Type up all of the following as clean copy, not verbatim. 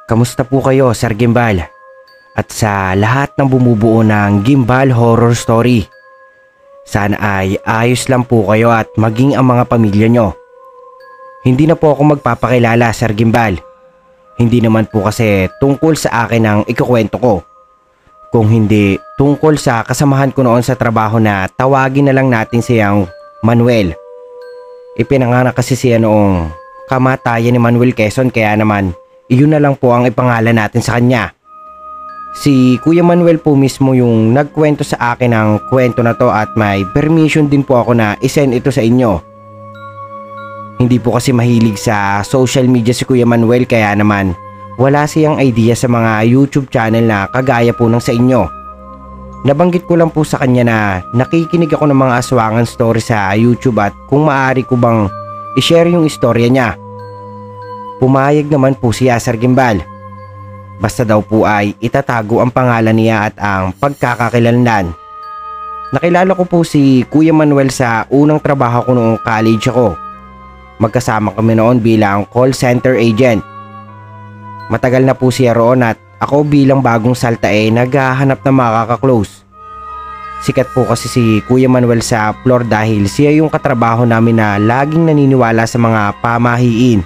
Kamusta po kayo, Sir Gimbal? At sa lahat ng bumubuo ng Gimbal Horror Story. Sana ay ayos lang po kayo at maging ang mga pamilya nyo. Hindi na po ako magpapakilala, Sir Gimbal. Hindi naman po kasi tungkol sa akin ang ikukwento ko. Kung hindi tungkol sa kasamahan ko noon sa trabaho na tawagin na lang natin siyang Manuel. Ipinanganak kasi siya noong kamatayan ni Manuel Quezon, kaya naman iyon na lang po ang ipangalan natin sa kanya. Si Kuya Manuel po mismo yung nagkwento sa akin ng kwento na to at may permission din po ako na isend ito sa inyo. Hindi po kasi mahilig sa social media si Kuya Manuel, kaya naman wala siyang idea sa mga YouTube channel na kagaya po ng sa inyo. Nabanggit ko lang po sa kanya na nakikinig ako ng mga aswangan story sa YouTube at kung maaari ko bang i-share yung istorya niya. Pumayag naman po siya, Sir Gimbal. Basta daw po ay itatago ang pangalan niya at ang pagkakakilanlan. Nakilala ko po si Kuya Manuel sa unang trabaho ko noong college ako. Magkasama kami noon bilang call center agent. Matagal na po siya roon at ako bilang bagong salta naghahanap na makaka-close. Sikat po kasi si Kuya Manuel sa floor dahil siya yung katrabaho namin na laging naniniwala sa mga pamahiin.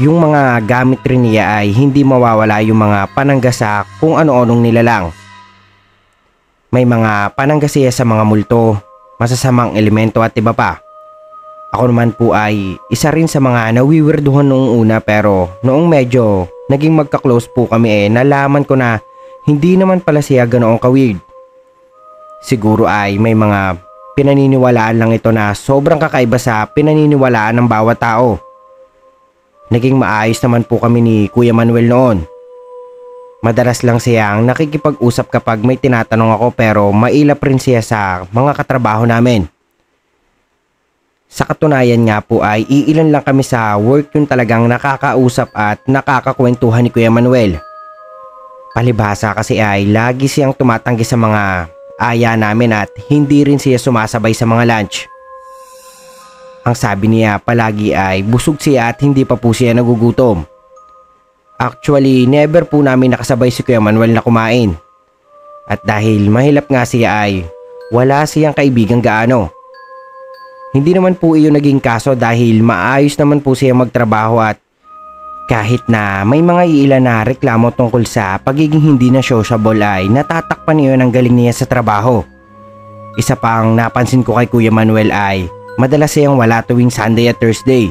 Yung mga gamit rin niya ay hindi mawawala yung mga panangga sa kung ano-anong nilalang. May mga panangga siya sa mga multo, masasamang elemento at iba pa. Ako naman po ay isa rin sa mga nawiwirduhan noong una, pero noong medyo naging magka-close po kami nalaman ko na hindi naman pala siya ganoong ka-weird. Siguro ay may mga pinaniniwalaan lang ito na sobrang kakaiba sa pinaniniwalaan ng bawat tao. Naging maayos naman po kami ni Kuya Manuel noon. Madalas lang siyang nakikipag-usap kapag may tinatanong ako, pero mailap rin siya sa mga katrabaho namin. Sa katunayan nga po ay iilan lang kami sa work yung talagang nakakausap at nakakakwentuhan ni Kuya Manuel. Palibhasa kasi ay lagi siyang tumatanggi sa mga aya namin at hindi rin siya sumasabay sa mga lunch. Ang sabi niya palagi ay busog siya at hindi pa po siya nagugutom. Actually, never po namin nakasabay si Kuya Manuel na kumain. At dahil mahilap nga siya ay wala siyang kaibigang gaano. Hindi naman po iyon naging kaso dahil maayos naman po siya magtrabaho at kahit na may mga iilan na reklamo tungkol sa pagiging hindi na sociable ay natatakpan niyo ng galing niya sa trabaho. Isa pang napansin ko kay Kuya Manuel ay madalas siyang wala tuwing Sunday at Thursday.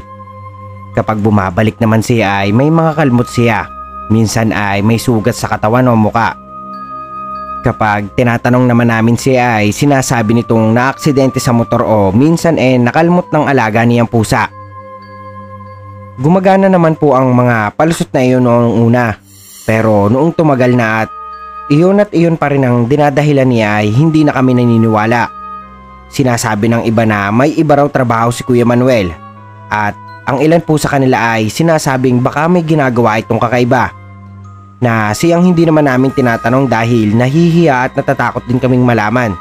Kapag bumabalik naman siya ay may mga kalmot siya. Minsan ay may sugat sa katawan o muka. Kapag tinatanong naman namin siya ay sinasabi nitong naaksidente sa motor o minsan nakalmot ng alaga niyang pusa. Gumagana naman po ang mga palusot na iyon noong una. Pero noong tumagal na at iyon pa rin ang dinadahilan niya ay hindi na kami naniniwala. Sinasabi ng iba na may iba raw trabaho si Kuya Manuel at ang ilan po sa kanila ay sinasabing baka may ginagawa itong kakaiba na siyang hindi naman namin tinatanong dahil nahihiya at natatakot din kaming malaman.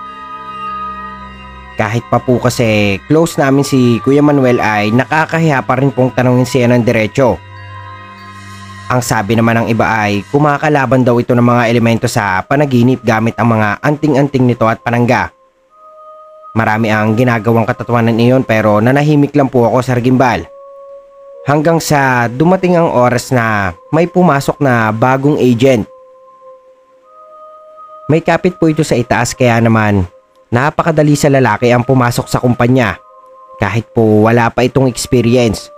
Kahit pa po kasi close namin si Kuya Manuel ay nakakahiya pa rin pong tanongin siya ng diretso. Ang sabi naman ng iba ay kumakalaban daw ito ng mga elemento sa panaginip gamit ang mga anting-anting nito at panangga. Marami ang ginagawang katatawanan iyon pero nanahimik lang po ako, Sir Gimbal. Hanggang sa dumating ang oras na may pumasok na bagong agent. May kapit po ito sa itaas kaya naman napakadali sa lalaki ang pumasok sa kumpanya kahit po wala pa itong experience.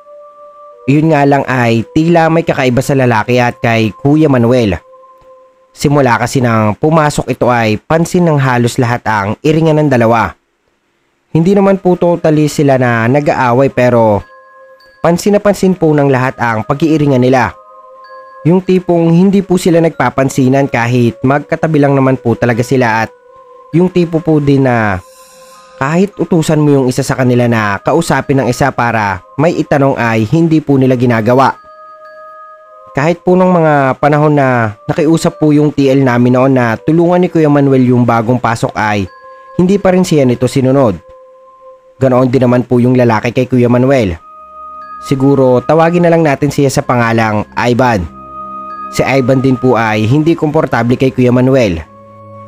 Iyon nga lang ay tila may kakaiba sa lalaki at kay Kuya Manuel. Simula kasi nang pumasok ito ay pansin ng halos lahat ang iringan ng dalawa. Hindi naman po totally sila na nag-aaway pero pansin na pansin po ng lahat ang pag-iiringan nila. Yung tipong hindi po sila nagpapansinan kahit magkatabi lang naman po talaga sila at yung tipo po din na kahit utusan mo yung isa sa kanila na kausapin ng isa para may itanong ay hindi po nila ginagawa. Kahit po ng mga panahon na nakiusap po yung TL namin noon na tulungan ni Kuya Manuel yung bagong pasok ay hindi pa rin siya nito sinunod. Ganoon din naman po yung lalaki kay Kuya Manuel. Siguro tawagin na lang natin siya sa pangalang Ivan. Si Ivan din po ay hindi komportable kay Kuya Manuel.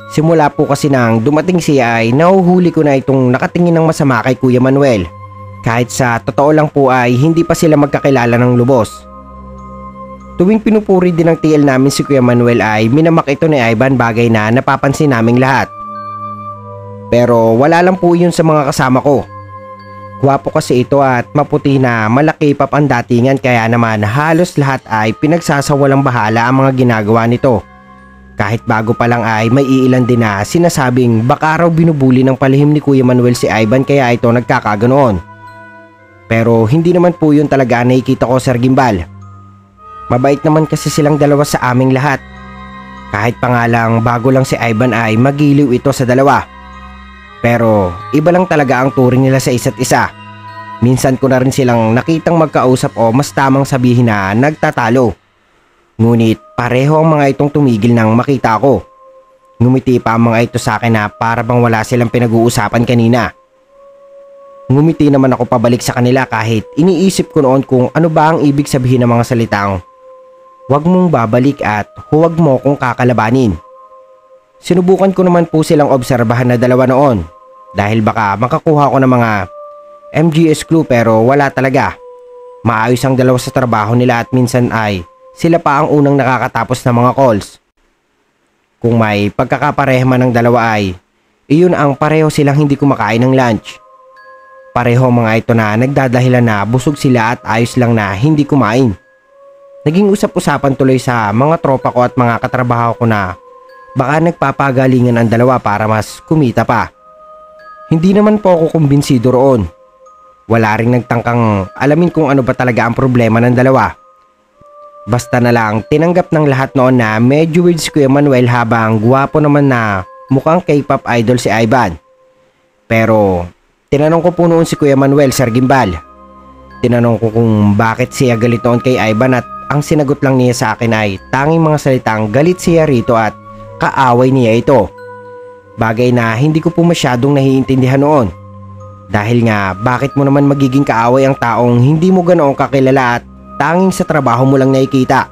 Simula po kasi nang dumating siya ay nahuhuli ko na itong nakatingin ng masama kay Kuya Manuel. Kahit sa totoo lang po ay hindi pa sila magkakilala ng lubos. Tuwing pinupuri din ng TL namin si Kuya Manuel ay minamak ito ni Ivan, bagay na napapansin naming lahat. Pero wala lang po yun sa mga kasama ko. Gwapo kasi ito at maputi na malaki pap ang datingan, kaya naman halos lahat ay pinagsasawalang bahala ang mga ginagawa nito. Kahit bago pa lang ay may iilan din na sinasabing baka raw binubuli ng palihim ni Kuya Manuel si Ivan kaya ito nagkakaganoon. Pero hindi naman po yun talaga nakikita ko, Sir Gimbal. Mabait naman kasi silang dalawa sa aming lahat. Kahit pa nga lang bago lang si Ivan ay magiliw ito sa dalawa. Pero iba lang talaga ang turing nila sa isa't isa. Minsan ko na rin silang nakitang magkausap o mas tamang sabihin na nagtatalo. Ngunit pareho ang mga itong tumigil nang makita ko. Ngumiti pa ang mga ito sa akin na para bang wala silang pinag-uusapan kanina. Ngumiti naman ako pabalik sa kanila kahit iniisip ko noon kung ano ba ang ibig sabihin ng mga salitang "Huwag mong babalik at huwag mo kong kakalabanin." Sinubukan ko naman po silang obserbahan na dalawa noon dahil baka makakuha ko ng mga MGS clue, pero wala talaga. Maayos ang dalawa sa trabaho nila at minsan ay sila pa ang unang nakakatapos ng mga calls. Kung may pagkakapareha man ng dalawa ay iyon ang pareho silang hindi kumakain ng lunch. Pareho mga ito na nagdadahilan na busog sila at ayos lang na hindi kumain. Naging usap-usapan tuloy sa mga tropa ko at mga katrabaho ko na baka nagpapagalingan ang dalawa para mas kumita pa. Hindi naman po ako kumbinsido roon. Wala ring nagtangkang alamin kung ano ba talaga ang problema ng dalawa. Basta na lang tinanggap ng lahat noon na medyo weird si Kuya Manuel habang guwapo naman na mukhang K-pop idol si Ivan. Pero tinanong ko po noon si Kuya Manuel, Sir Gimbal. Tinanong ko kung bakit siya galit noon kay Ivan at ang sinagot lang niya sa akin ay tanging mga salitang galit siya rito at kaaway niya ito. Bagay na hindi ko po masyadong naiintindihan noon. Dahil nga bakit mo naman magiging kaaway ang taong hindi mo ganoong kakilala at tanging sa trabaho mo lang nakikita.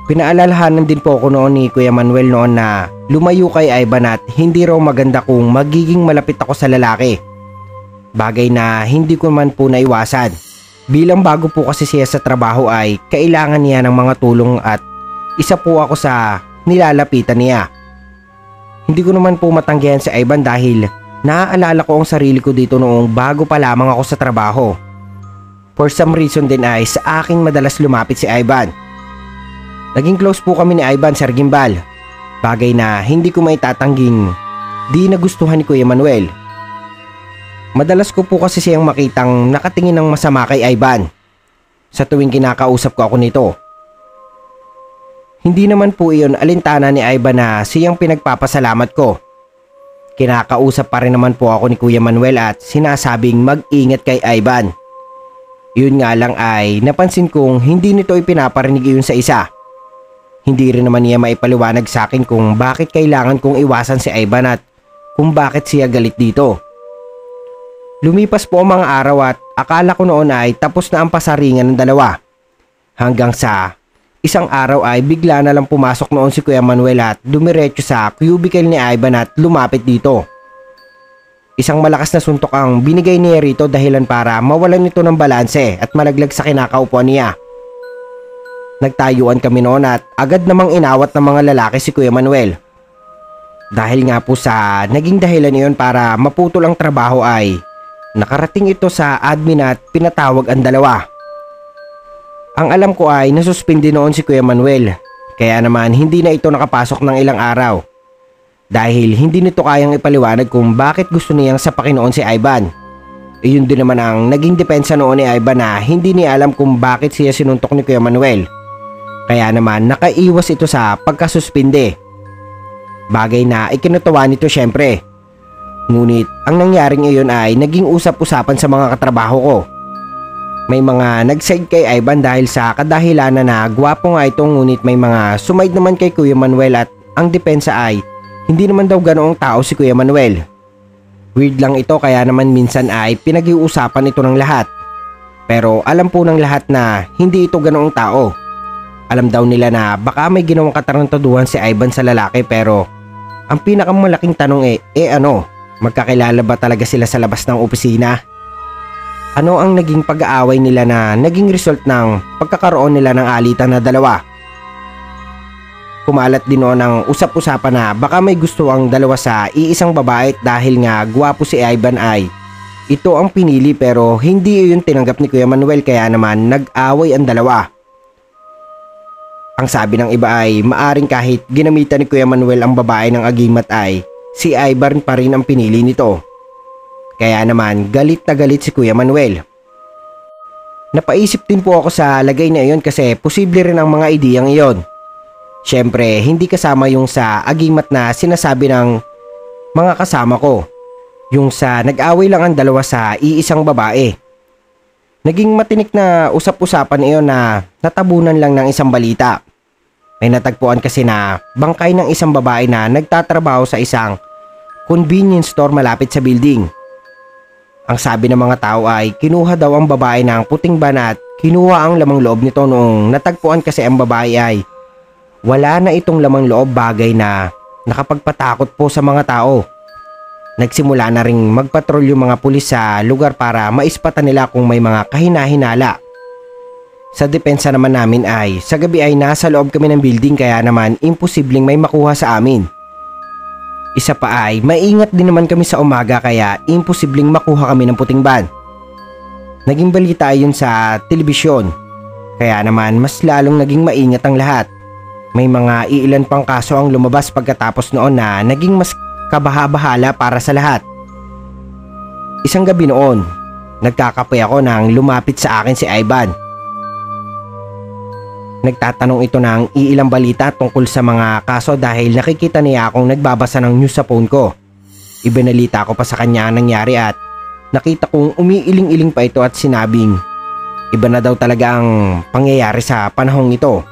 Pinaalalahanan din po ako noon ni Kuya Manuel noon na lumayo kay Ivan at hindi raw maganda kung magiging malapit ako sa lalaki. Bagay na hindi ko man po naiwasan. Bilang bago po kasi siya sa trabaho ay kailangan niya ng mga tulong at isa po ako sa nilalapitan niya. Hindi ko naman po matanggihan si Ivan dahil naaalala ko ang sarili ko dito noong bago pa lamang ako sa trabaho. For some reason din ay sa akin madalas lumapit si Ivan. Naging close po kami ni Ivan, Sir Gimbal. Bagay na hindi ko maitatangging di nagustuhan ni Kuya Manuel. Madalas ko po kasi siyang makitang nakatingin ng masama kay Ivan sa tuwing kinakausap ko ako nito. Hindi naman po iyon alintana ni Ivan na siyang pinagpapasalamat ko. Kinakausap pa rin naman po ako ni Kuya Manuel at sinasabing mag-ingat kay Ivan. Yun nga lang ay napansin kong hindi nito ipinaparinig iyon sa isa. Hindi rin naman niya maipaliwanag sa akin kung bakit kailangan kong iwasan si Ivan at kung bakit siya galit dito. Lumipas po ang mga araw at akala ko noon ay tapos na ang pasaringan ng dalawa. Hanggang sa isang araw ay bigla na lang pumasok noon si Kuya Manuel at dumiretso sa cubicle ni Ivan at lumapit dito. Isang malakas na suntok ang binigay niya rito dahilan para mawalan nito ng balanse at malaglag sa kinakaupuan niya. Nagtayuan kami noon at agad namang inawat ng mga lalaki si Kuya Manuel. Dahil nga po sa naging dahilan niyon para maputol ang trabaho ay nakarating ito sa admin at pinatawag ang dalawa. Ang alam ko ay nasuspindi noon si Kuya Manuel, kaya naman hindi na ito nakapasok ng ilang araw. Dahil hindi nito kayang ipaliwanag kung bakit gusto niyang sapakin noon si Ivan. Iyon din naman ang naging depensa noon ni Ivan na hindi niya alam kung bakit siya sinuntok ni Kuya Manuel. Kaya naman nakaiwas ito sa pagkasuspinde. Bagay na ikinatawa nito syempre. Ngunit ang nangyaring iyon ay naging usap-usapan sa mga katrabaho ko. May mga nag-side kay Ivan dahil sa kadahilanan na gwapo nga ito, ngunit may mga sumide naman kay Kuya Manuel at ang depensa ay hindi naman daw ganoong tao si Kuya Manuel. Weird lang ito kaya naman minsan ay pinag-iusapan ito ng lahat. Pero alam po ng lahat na hindi ito ganoong tao. Alam daw nila na baka may ginawang katarantaduhan si Ivan sa lalaki, pero ang pinakamalaking tanong magkakilala ba talaga sila sa labas ng opisina? Ano ang naging pag-aaway nila na naging result ng pagkakaroon nila ng alitan na dalawa? Kumalat din noon ang usap-usapan na baka may gusto ang dalawa sa iisang babae dahil nga gwapo si Ivan ay ito ang pinili, pero hindi yun tinanggap ni Kuya Manuel, kaya naman nag-away ang dalawa. Ang sabi ng iba ay maaring kahit ginamitan ni Kuya Manuel ang babae ng agimat ay si Ivan pa rin ang pinili nito. Kaya naman galit na galit si Kuya Manuel. Napaisip din po ako sa lagay na iyon kasi posible rin ang mga ideyang iyon. Siyempre hindi kasama yung sa agimat na sinasabi ng mga kasama ko. Yung sa nag-away lang ang dalawa sa iisang babae. Naging matinik na usap-usapan iyon na natabunan lang ng isang balita. May natagpuan kasi na bangkay ng isang babae na nagtatrabaho sa isang convenience store malapit sa building. Ang sabi ng mga tao ay kinuha daw ang babae ng puting van at kinuha ang lamang loob nito. Noong natagpuan kasi ang babae ay wala na itong lamang loob, bagay na nakapagpatakot po sa mga tao. Nagsimula na ring magpatrol yung mga pulis sa lugar para maispatan nila kung may mga kahina-hinala. Sa depensa naman namin ay sa gabi ay nasa loob kami ng building, kaya naman imposibleng may makuha sa amin. Isa pa ay maingat din naman kami sa umaga, kaya imposibleng makuha kami ng puting van. Naging balita yun sa telebisyon, kaya naman mas lalong naging maingat ang lahat. May mga iilan pang kaso ang lumabas pagkatapos noon na naging mas kabaha-bahala para sa lahat. Isang gabi noon, nagkakape ako nang lumapit sa akin si Ivan. Nagtatanong ito ng iilang balita tungkol sa mga kaso dahil nakikita niya akong nagbabasa ng news sa phone ko. Ibinalita ko pa sa kanya ang nangyari at nakita kong umiiling-iling pa ito at sinabing iba na daw talaga ang pangyayari sa panahong ito.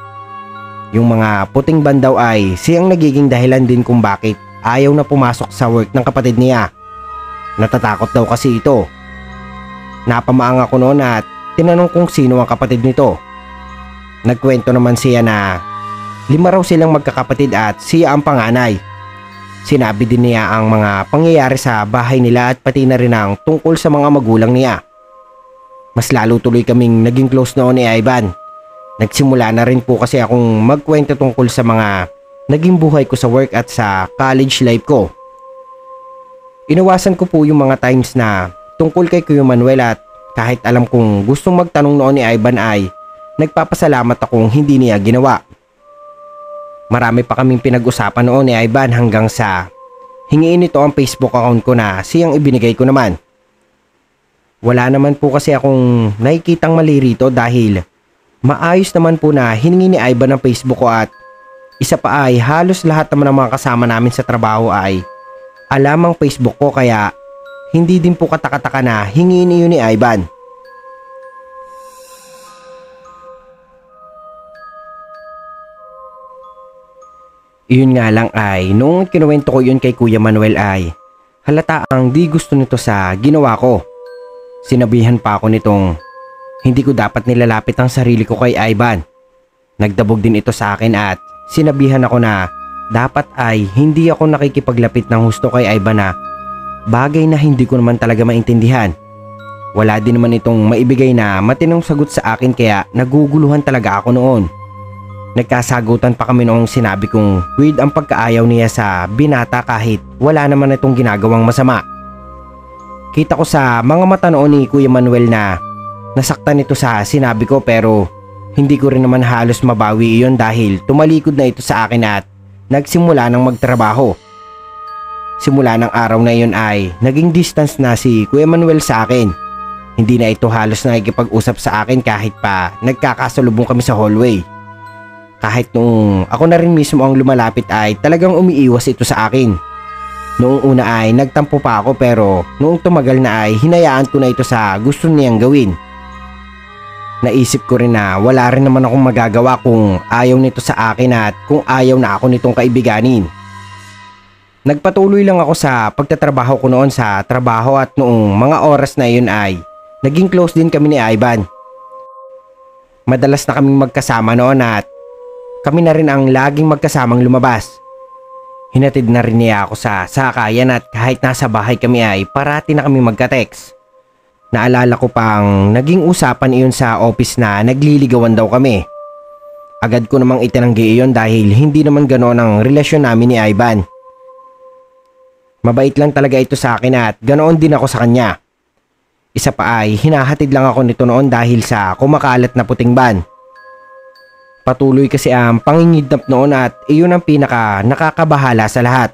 Yung mga puting van daw ay siyang nagiging dahilan din kung bakit ayaw na pumasok sa work ng kapatid niya. Natatakot daw kasi ito. Napamaang ako noon at tinanong kung sino ang kapatid nito. Nagkwento naman siya na 5 raw silang magkakapatid at siya ang panganay. Sinabi din niya ang mga pangyayari sa bahay nila at pati na rin ang tungkol sa mga magulang niya. Mas lalo tuloy kaming naging close noon ni Ivan. Nagsimula na rin po kasi akong magkwento tungkol sa mga naging buhay ko sa work at sa college life ko. Inawasan ko po yung mga times na tungkol kay Kuya Manuel at kahit alam kong gustong magtanong noon ni Ivan ay nagpapasalamat akong hindi niya ginawa. Marami pa kaming pinag-usapan noon ni Ivan hanggang sa hingiin nito ang Facebook account ko na siyang ibinigay ko naman. Wala naman po kasi akong nakikitang mali rito dahil maayos naman po na hiningi ni Ivan ang Facebook ko at isa pa ay halos lahat naman ng mga kasama namin sa trabaho ay alam ang Facebook ko, kaya hindi din po katakataka na hingiin iyon ni Ivan. Iyon nga lang ay noong kinuwento ko yun kay Kuya Manuel ay halata ang di gusto nito sa ginawa ko. Sinabihan pa ako nitong hindi ko dapat nilalapit ang sarili ko kay Ivan. Nagdabog din ito sa akin at sinabihan ako na dapat ay hindi ako nakikipaglapit ng husto kay Ivan, na bagay na hindi ko naman talaga maintindihan. Wala din naman itong maibigay na matinong sagot sa akin, kaya naguguluhan talaga ako noon. Nagkasagutan pa kami noong sinabi kong weird ang pagkaayaw niya sa binata kahit wala naman itong ginagawang masama. Kita ko sa mga mata noon ni Kuya Manuel na nasaktan ito sa sinabi ko, pero hindi ko rin naman halos mabawi iyon dahil tumalikod na ito sa akin at nagsimula ng magtrabaho. Simula ng araw na iyon ay naging distance na si Kuya Manuel sa akin. Hindi na ito halos nakikipag-usap sa akin kahit pa nagkakasalubong kami sa hallway. Kahit noong ako na rin mismo ang lumalapit ay talagang umiiwas ito sa akin. Noong una ay nagtampo pa ako, pero noong tumagal na ay hinayaan ko na ito sa gusto niyang gawin. Naisip ko rin na wala rin naman akong magagawa kung ayaw nito sa akin at kung ayaw na ako nitong kaibiganin. Nagpatuloy lang ako sa pagtatrabaho ko noon sa trabaho at noong mga oras na yun ay naging close din kami ni Ivan. Madalas na kaming magkasama noon at kami na rin ang laging magkasamang lumabas. Hinatid na rin niya ako sa sakayan at kahit nasa bahay kami ay parati na kami magka-text. Naalala ko pang naging usapan iyon sa office na nagliligawan daw kami. Agad ko namang itinanggi iyon dahil hindi naman ganoon ang relasyon namin ni Ivan. Mabait lang talaga ito sa akin at ganoon din ako sa kanya. Isa pa ay hinahatid lang ako nito noon dahil sa kumakalat na puting ban. Patuloy kasi ang pangingidnap noon at iyon ang pinaka nakakabahala sa lahat.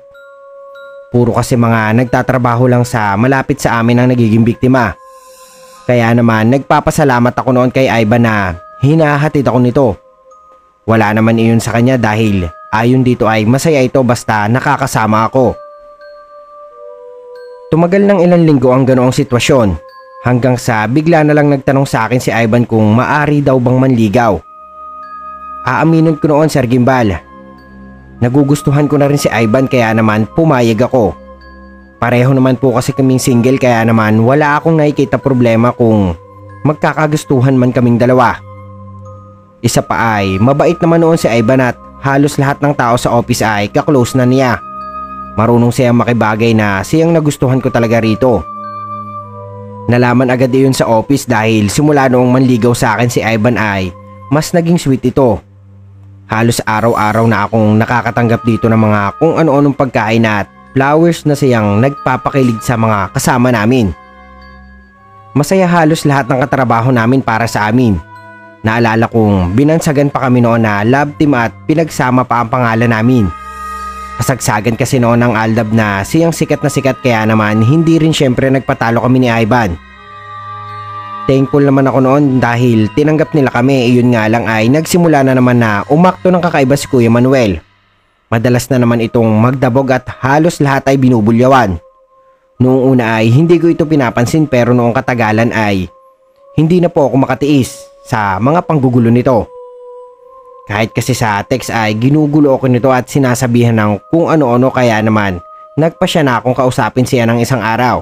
Puro kasi mga nagtatrabaho lang sa malapit sa amin ang nagiging biktima. Kaya naman nagpapasalamat ako noon kay Ivan na hinahatid ako nito. Wala naman iyon sa kanya dahil ayon dito ay masaya ito basta nakakasama ako. Tumagal ng ilang linggo ang ganoong sitwasyon hanggang sa bigla na lang nagtanong sa akin si Ivan kung maari daw bang manligaw. Aaminin ko noon, Sir Gimbal. Nagugustuhan ko na rin si Ivan kaya naman pumayag ako. Pareho naman po kasi kaming single kaya naman wala akong nakikita problema kung magkakagustuhan man kaming dalawa. Isa pa ay mabait naman noon si Ivan at halos lahat ng tao sa office ay kaklose na niya. Marunong siyang makibagay na siyang nagustuhan ko talaga rito. Nalaman agad iyon sa office dahil simula noong manligaw sa akin si Ivan ay mas naging sweet ito. Halos araw-araw na akong nakakatanggap dito ng mga kung ano-anong pagkain at flowers na siyang nagpapakilig sa mga kasama namin. Masaya halos lahat ng katrabaho namin para sa amin. Naalala kong binansagan pa kami noon na love team at pinagsama pa ang pangalan namin. Kasagsagan kasi noon ng Aldab na siyang sikat na sikat kaya naman hindi rin syempre nagpatalo kami ni Ivan. Thankful naman ako noon dahil tinanggap nila kami. Iyon nga lang ay nagsimula na naman na umakto ng kakaiba si Kuya Manuel. Madalas na naman itong magdabog at halos lahat ay binubulyawan. Noong una ay hindi ko ito pinapansin pero noong katagalan ay hindi na po ako makatiis sa mga panggugulo nito. Kahit kasi sa text ay ginugulo ako nito at sinasabihan ng kung ano-ano kaya naman nagpa siya na akong kausapin siya ng isang araw.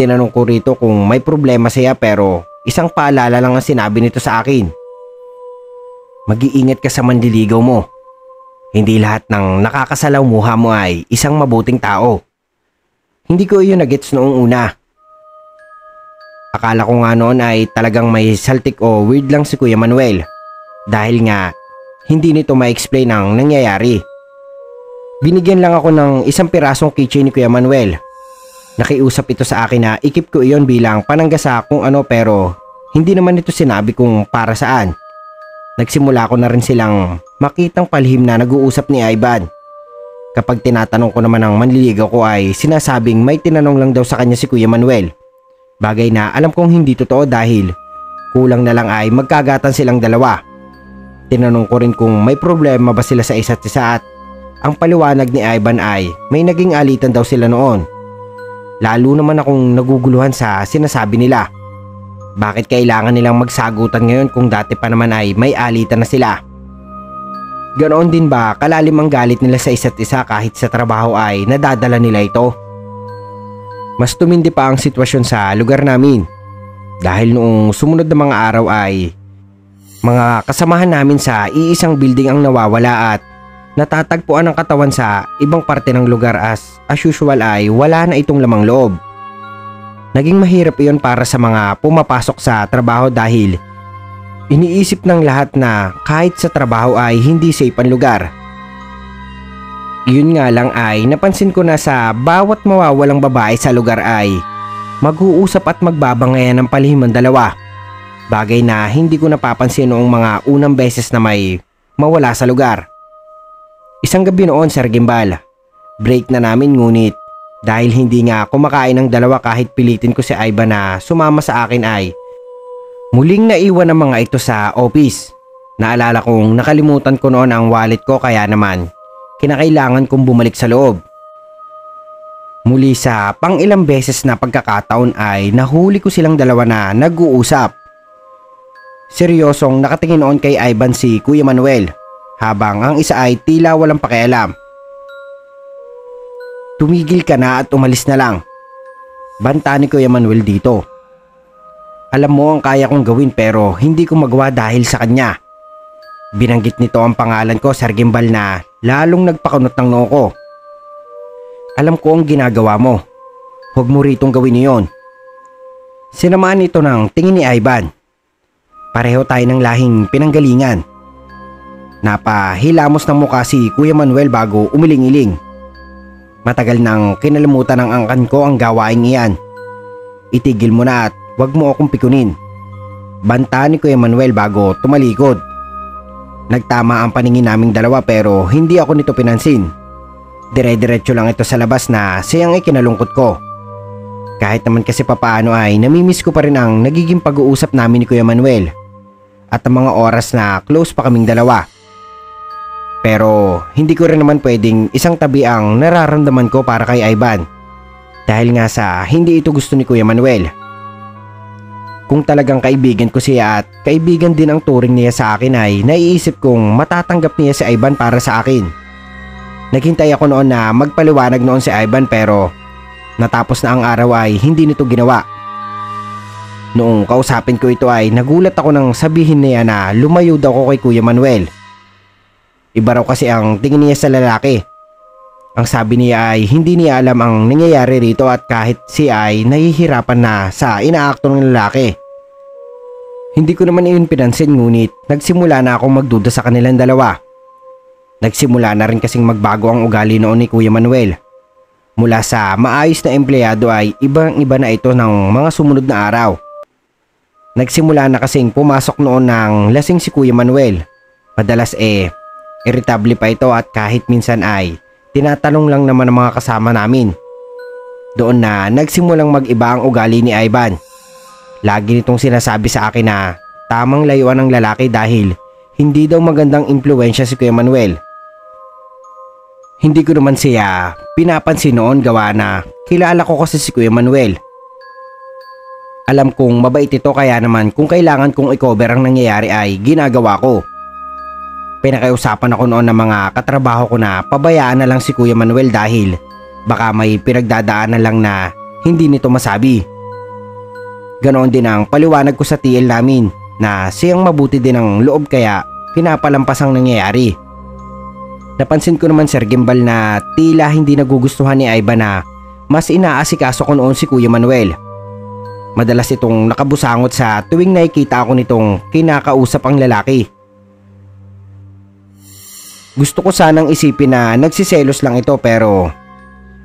Tinanong ko rito kung may problema siya pero isang paalala lang ang sinabi nito sa akin. Mag-iingat ka sa manliligaw mo. Hindi lahat ng nakakasalamuha mo ay isang mabuting tao. Hindi ko iyon nagets noong una. Akala ko nga noon ay talagang may saltik o weird lang si Kuya Manuel. Dahil nga hindi nito ma-explain ang nangyayari. Binigyan lang ako ng isang pirasong keychain ni Kuya Manuel. Nakiusap ito sa akin na ikip ko iyon bilang pananggasa kung ano pero hindi naman ito sinabi kung para saan. Nagsimula ko na rin silang makitang palihim na nag-uusap ni Ivan. Kapag tinatanong ko naman ang manliligaw ko ay sinasabing may tinanong lang daw sa kanya si Kuya Manuel. Bagay na alam kong hindi totoo dahil kulang na lang ay magkagatan silang dalawa. Tinanong ko rin kung may problema ba sila sa isa't isa at ang paliwanag ni Ivan ay may naging alitan daw sila noon. Lalo naman akong naguguluhan sa sinasabi nila. Bakit kailangan nilang magsagutan ngayon kung dati pa naman ay may alitan na sila? Ganoon din ba kalalim ang galit nila sa isa't isa kahit sa trabaho ay nadadala nila ito? Mas tumindi pa ang sitwasyon sa lugar namin. Dahil noong sumunod na mga araw ay mga kasamahan namin sa iisang building ang nawawala at natatagpuan ang katawan sa ibang parte ng lugar as usual ay wala na itong lamang loob. Naging mahirap iyon para sa mga pumapasok sa trabaho dahil iniisip ng lahat na kahit sa trabaho ay hindi safe ang lugar. Yun nga lang ay napansin ko na sa bawat mawawalang babae sa lugar ay mag-uusap at magbabangayan ng palihim ang dalawa. Bagay na hindi ko napapansin noong mga unang beses na may mawala sa lugar. Isang gabi noon, Sir Gimbal, break na namin ngunit dahil hindi nga kumakain ng dalawa kahit pilitin ko si Ivan na sumama sa akin ay muling naiwan ang mga ito sa office. Naalala kong nakalimutan ko noon ang wallet ko kaya naman kinakailangan kong bumalik sa loob. Muli sa pang-ilang beses na pagkakataon ay nahuli ko silang dalawa na nag-uusap. Seryosong nakatingin noon kay Ivan si Kuya Manuel habang ang isa ay tila walang pakialam. Tumigil ka na at umalis na lang. Banta ni Kuya Manuel dito. Alam mo ang kaya kong gawin pero hindi ko magawa dahil sa kanya. Binanggit nito ang pangalan ko sa gimbal na lalong nagpakunot ng noo ko. Alam ko ang ginagawa mo. Huwag mo ritong gawin iyon. Sinamaan ito ng tingin ni Ivan. Pareho tayo ng lahing pinanggalingan. Napahilamos ng mukha si Kuya Manuel bago umiling-iling. Matagal nang kinalimutan ng angkan ko ang gawaing iyan. Itigil mo na at huwag mo akong pikunin. Banta ni Kuya Manuel bago tumalikod. Nagtama ang paningin naming dalawa pero hindi ako nito pinansin. Dire-diretso lang ito sa labas na siyang ikinalungkot ko. Kahit naman kasi papaano ay namimiss ko pa rin ang nagiging pag-uusap namin ni Kuya Manuel at ang mga oras na close pa kaming dalawa. Pero hindi ko rin naman pwedeng isang tabi ang nararamdaman ko para kay Ivan dahil nga sa hindi ito gusto ni Kuya Manuel. Kung talagang kaibigan ko siya at kaibigan din ang turing niya sa akin ay naiisip kong matatanggap niya si Ivan para sa akin. Naghintay ako noon na magpaliwanag noon si Ivan pero natapos na ang araw ay hindi nito ginawa. Noong kausapin ko ito ay nagulat ako nang sabihin niya na lumayo daw ako kay Kuya Manuel. Iba raw kasi ang tingin niya sa lalaki. Ang sabi niya ay hindi niya alam ang nangyayari rito at kahit siya ay nahihirapan na sa inaakto ng lalaki. Hindi ko naman iyon pinansin ngunit nagsimula na akong magduda sa kanilang dalawa. Nagsimula na rin kasing magbago ang ugali noon ni Kuya Manuel. Mula sa maayos na empleyado ay ibang-iba na ito ng mga sumunod na araw. Nagsimula na kasing pumasok noon ng lasing si Kuya Manuel. Madalas irritable pa ito at kahit minsan ay tinatanong lang naman ng mga kasama namin. Doon na nagsimulang mag-iba ang ugali ni Ivan. Lagi nitong sinasabi sa akin na tamang layuan ng lalaki dahil hindi daw magandang impluwensya si Kuya Manuel. Hindi ko naman siya pinapansin noon gawa na kilala ko kasi si Kuya Manuel. Alam kong mabait ito kaya naman kung kailangan kong i-cover ang nangyayari ay ginagawa ko. Pinakiusapan ako noon ng mga katrabaho ko na pabayaan na lang si Kuya Manuel dahil baka may pinagdadaanan lang na hindi nito masabi. Ganoon din ang paliwanag ko sa TL namin na siyang mabuti din ang loob kaya pinapalampas ang nangyayari. Napansin ko naman Sir Gimbal na tila hindi nagugustuhan ni Ivan na mas inaasikaso ko noon si Kuya Manuel. Madalas itong nakabusangot sa tuwing nakikita ako nitong kinakausap ang lalaki. Gusto ko sanang isipin na nagsiselos lang ito pero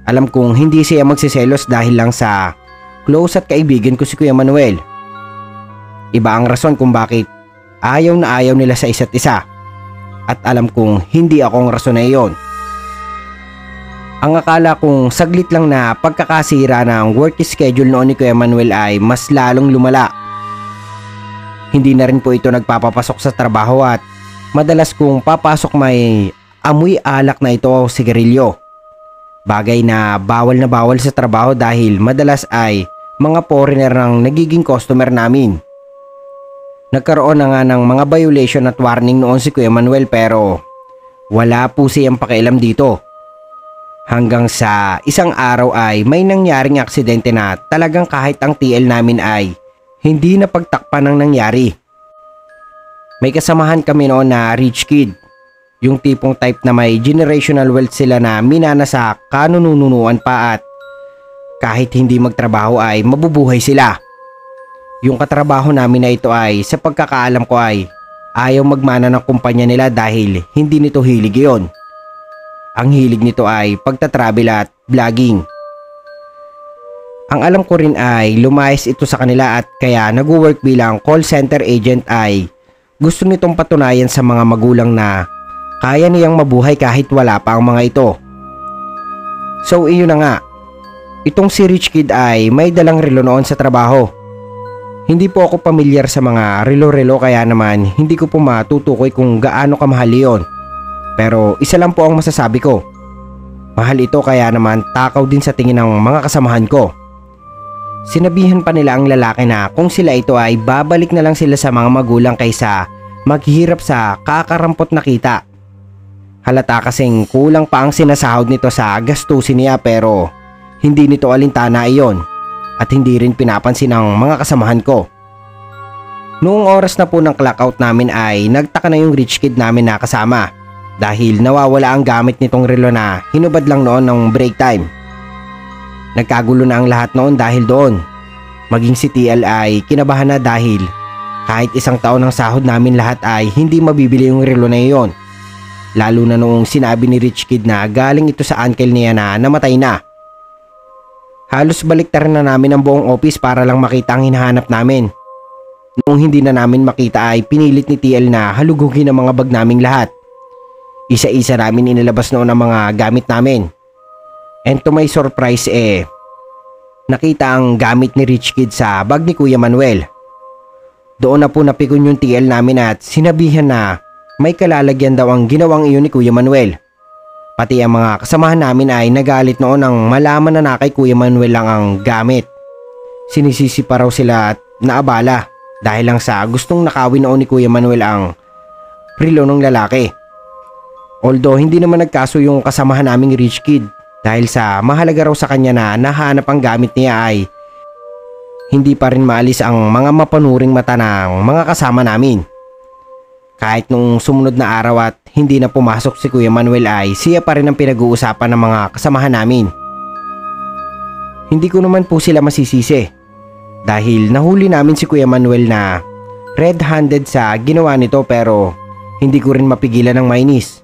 alam kong hindi siya magsiselos dahil lang sa close at kaibigan ko si Kuya Manuel. Iba ang rason kung bakit ayaw na ayaw nila sa isa't isa. At alam kong hindi ako ang rason na iyon. Ang akala kong saglit lang na pagkakasira ng work schedule noon ni Kuya Manuel ay mas lalong lumala. Hindi na rin po ito nagpapapasok sa trabaho at madalas kung papasok may amoy alak na ito o sigarilyo. Bagay na bawal sa trabaho dahil madalas ay mga foreigner ng nagiging customer namin. Nagkaroon na nga ng mga violation at warning noon si Kuya Manuel pero wala po siyang pakialam dito. Hanggang sa isang araw ay may nangyaring aksidente na talagang kahit ang TL namin ay hindi napagtakpan ng nangyari. May kasamahan kami noon na rich kid. Yung tipong type na may generational wealth sila na minana sa kanununuan pa at kahit hindi magtrabaho ay mabubuhay sila. Yung katrabaho namin na ito ay sa pagkakaalam ko ay ayaw magmana ng kumpanya nila dahil hindi nito hilig iyon. Ang hilig nito ay pagtatravel at vlogging. Ang alam ko rin ay lumayas ito sa kanila at kaya nag-work bilang call center agent ay gusto nitong patunayan sa mga magulang na kaya niyang mabuhay kahit wala pa ang mga ito. So iyon na nga, itong si Rich Kid ay may dalang relo noon sa trabaho. Hindi po ako pamilyar sa mga relo-relo kaya naman hindi ko po matutukoy kung gaano kamahal iyon. Pero isa lang po ang masasabi ko. Mahal ito kaya naman takaw din sa tingin ng mga kasamahan ko. Sinabihan pa nila ang lalaki na kung sila ito ay babalik na lang sila sa mga magulang kaysa maghirap sa kakarampot na kita. Halata kasing kulang pa ang sinasahod nito sa gastusin niya pero hindi nito alintana iyon at hindi rin pinapansin ng mga kasamahan ko. Noong oras na po ng clock out namin ay nagtaka na yung rich kid namin na kasama dahil nawawala ang gamit nitong relo na hinubad lang noon ng break time. Nagkagulo na ang lahat noon dahil doon. Maging si TL ay kinabahan na dahil kahit isang taon ng sahod namin lahat ay hindi mabibili yung relo na iyon. Lalo na noong sinabi ni rich kid na galing ito sa uncle niya na namatay na. Halos baliktaran na namin ang buong office para lang makita ang hinahanap namin. Noong hindi na namin makita ay pinilit ni TL na halugugin ang mga bag naming lahat. Isa-isa namin inilabas noon ang mga gamit namin. And to my surprise nakita ang gamit ni rich kid sa bag ni Kuya Manuel. Doon na po napikon yung TL namin at sinabihan na may kalalagyan daw ang ginawang iyon ni Kuya Manuel. Pati ang mga kasamahan namin ay nagalit noon nang malaman na kay Kuya Manuel lang ang gamit. Sinisisi pa raw sila at naabala dahil lang sa gustong nakawin noon ni Kuya Manuel ang relo ng lalaki. Although hindi naman nagkaso yung kasamahan naming rich kid dahil sa mahalaga raw sa kanya na nahanap ang gamit niya ay hindi pa rin maalis ang mga mapanuring mata ng mga kasama namin. Kahit nung sumunod na araw at hindi na pumasok si Kuya Manuel ay siya pa rin ang pinag-uusapan ng mga kasamahan namin. Hindi ko naman po sila masisisi dahil nahuli namin si Kuya Manuel na red-handed sa ginawa nito pero hindi ko rin mapigilan ng mainis.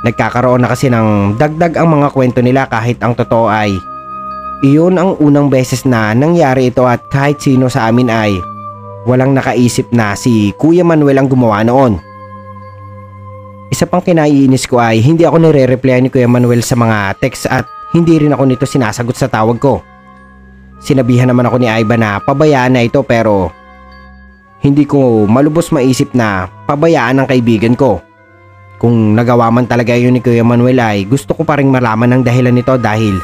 Nagkakaroon na kasi ng dagdag ang mga kwento nila kahit ang totoo ay iyon ang unang beses na nangyari ito at kahit sino sa amin ay walang nakaisip na si Kuya Manuel ang gumawa noon. Isa pang kinaiinis ko ay hindi ako nire-reply ni Kuya Manuel sa mga text at hindi rin ako nito sinasagot sa tawag ko. Sinabihan naman ako ni Ivan na pabayaan na ito pero hindi ko malubos maisip na pabayaan ang kaibigan ko. Kung nagawa man talaga yun ni Kuya Manuel ay gusto ko pa rin malaman ang dahilan nito dahil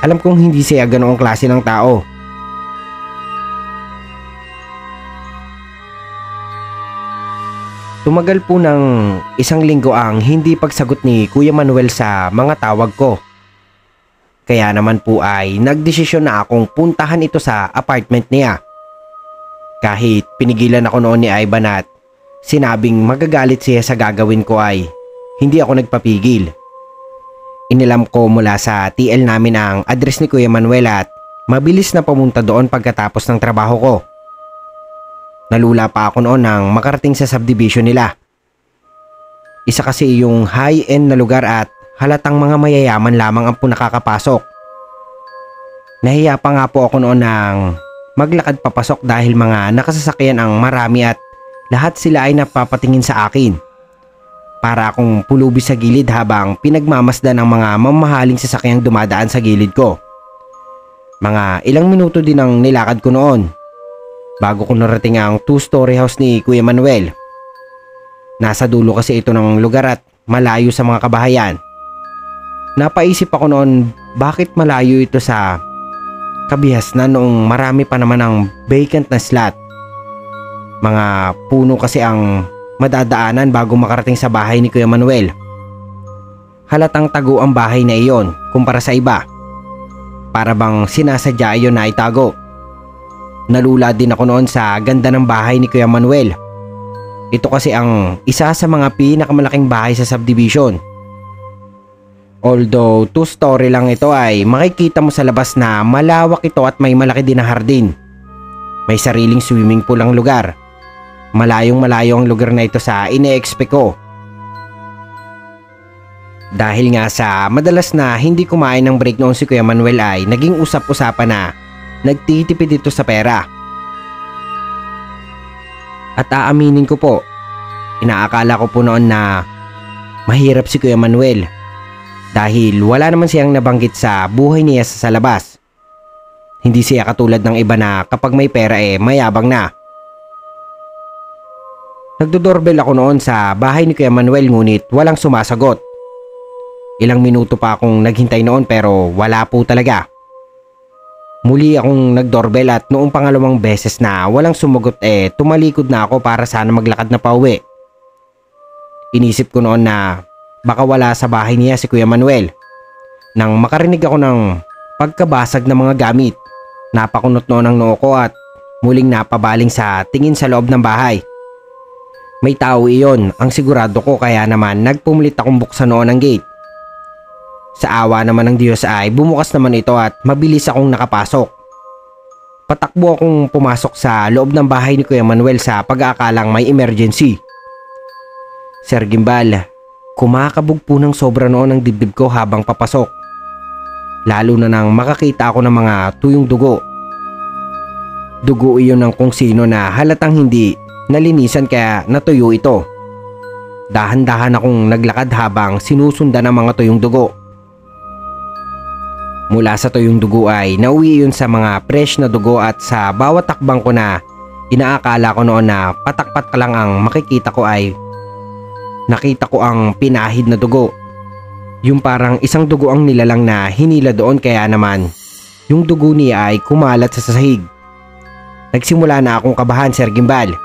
alam kong hindi siya ganoong klase ng tao. Tumagal po ng isang linggo ang hindi pagsagot ni Kuya Manuel sa mga tawag ko. Kaya naman po ay nagdesisyon na akong puntahan ito sa apartment niya. Kahit pinigilan ako noon ni Ivan at sinabing magagalit siya sa gagawin ko ay hindi ako nagpapigil. Inilam ko mula sa TL namin ang address ni Kuya Manuel at mabilis na pumunta doon pagkatapos ng trabaho ko. Nalula pa ako noon nang makarating sa subdivision nila. Isa kasi yung high-end na lugar at halatang mga mayayaman lamang ang nakakapasok. Nahiya pa nga po ako noon nang maglakad papasok dahil mga nakasasakyan ang marami at lahat sila ay napapatingin sa akin. Para akong pulubi sa gilid habang pinagmamasdan ng mga mamahaling sasakyang dumadaan sa gilid ko. Mga ilang minuto din ang nilakad ko noon bago ko narating ang 2-story house ni Kuya Manuel. Nasa dulo kasi ito ng lugar at malayo sa mga kabahayan. Napaisip ako noon bakit malayo ito sa kabihasnan noong marami pa naman ang vacant na slot. Mga puno kasi ang madadaanan bago makarating sa bahay ni Kuya Manuel. Halatang tago ang bahay na iyon kumpara sa iba. Para bang sinasadya iyon na itago. Nalula din ako noon sa ganda ng bahay ni Kuya Manuel. Ito kasi ang isa sa mga pinakamalaking bahay sa subdivision. Although 2-story lang ito ay makikita mo sa labas na malawak ito at may malaki din na hardin. May sariling swimming pool ang lugar. Malayong malayo ang lugar na ito sa ine-expect ko. Dahil nga sa madalas na hindi kumain ng break noon si Kuya Manuel ay naging usap-usapan na nagtitipid dito sa pera. At aaminin ko po, inaakala ko po noon na mahirap si Kuya Manuel dahil wala naman siyang nabanggit sa buhay niya sa labas. Hindi siya katulad ng iba na kapag may pera mayabang na. Nagdodoorbell ako noon sa bahay ni Kuya Manuel ngunit walang sumasagot. Ilang minuto pa akong naghintay noon pero wala po talaga. Muli akong nagdoorbell at noong pangalawang beses na walang sumagot tumalikod na ako para sana maglakad na pauwi. Inisip ko noon na baka wala sa bahay niya si Kuya Manuel. Nang makarinig ako ng pagkabasag ng mga gamit, napakunot noon ang noo ko at muling napabaling sa tingin sa loob ng bahay. May tao iyon ang sigurado ko, kaya naman nagpumilit akong buksan noon ang gate. Sa awa naman ng Diyos ay bumukas naman ito at mabilis akong nakapasok. Patakbo akong pumasok sa loob ng bahay ni Kuya Manuel sa pag-aakalang may emergency. Sir Gimbal, kumakabog po ng sobra noon ang dibdib ko habang papasok. Lalo na nang makakita ako ng mga tuyong dugo. Dugo iyon ng kung sino na halatang hindi nalinisan kaya natuyo ito. Dahan-dahan akong naglakad habang sinusundan ng mga tuyong dugo. Mula sa tuyong dugo ay nauwi iyon sa mga fresh na dugo at sa bawat takbang ko na inaakala ko noon na patakpat ka lang ang makikita ko ay nakita ko ang pinahid na dugo. Yung parang isang dugo ang nilalang na hinila doon, kaya naman yung dugo niya ay kumalat sa sahig. Nagsimula na akong kabahan, Sir Gimbal.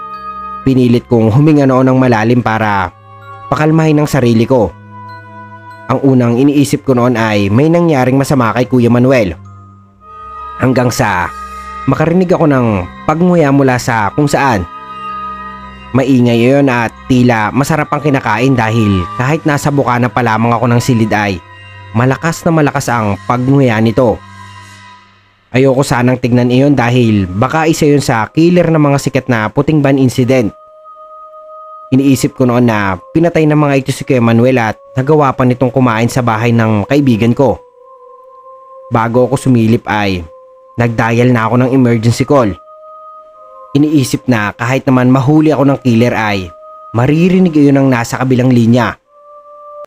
Pinilit kong huminga noon ng malalim para pakalmahin ang sarili ko. Ang unang iniisip ko noon ay may nangyaring masama kay Kuya Manuel. Hanggang sa makarinig ako ng pagnguya mula sa kung saan. Maingay yun at tila masarap ang kinakain dahil kahit nasa bukana pa lamang ako ng silid ay malakas na malakas ang pagnguya nito. Ayoko sanang tignan iyon dahil baka isa yun sa killer ng mga sikat na puting ban incident. Iniisip ko noon na pinatay ng mga ito si Kuya Manuel at nagawa pa nitong kumain sa bahay ng kaibigan ko. Bago ako sumilip ay nagdial na ako ng emergency call. Iniisip na kahit naman mahuli ako ng killer ay maririnig iyon ng nasa kabilang linya.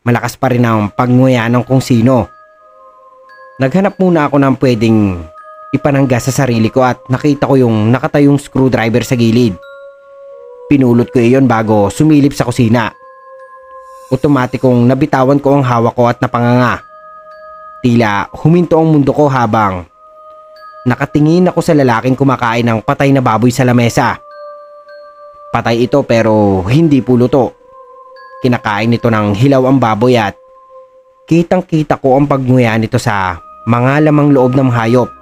Malakas pa rin ang pagnguya ng kung sino. Naghanap muna ako ng pwedeng ipanangga sa sarili ko at nakita ko yung nakatayong screwdriver sa gilid. Pinulot ko iyon bago sumilip sa kusina. Otomatikong nabitawan ko ang hawak ko at napanganga. Tila huminto ang mundo ko habang nakatingin ako sa lalaking kumakain ng patay na baboy sa lamesa. Patay ito pero hindi po luto. Kinakain nito ng hilaw ang baboy at kitang-kita ko ang pagnguya nito sa mga lamang loob ng hayop.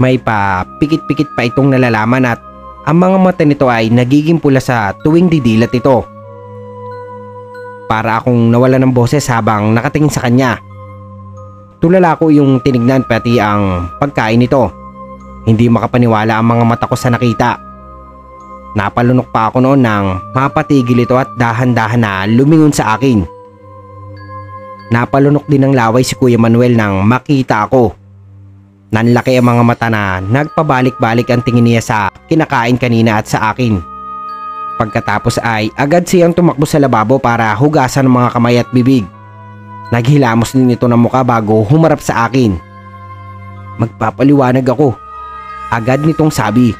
May pa pikit-pikit pa itong nalalaman at ang mga mata nito ay nagiging pula sa tuwing didilat ito. Para akong nawala ng boses habang nakatingin sa kanya. Tulala ko yung tinignan pati ang pagkain nito. Hindi makapaniwala ang mga mata ko sa nakita. Napalunok pa ako noon nang mapatigil ito at dahan-dahan na lumingon sa akin. Napalunok din ng laway si Kuya Manuel nang makita ako. Nanlaki ang mga mata na nagpabalik-balik ang tingin niya sa kinakain kanina at sa akin. Pagkatapos ay agad siyang tumakbo sa lababo para hugasan ang mga kamay at bibig. Naghilamos din ito ng muka bago humarap sa akin. Magpapaliwanag ako. Agad nitong sabi.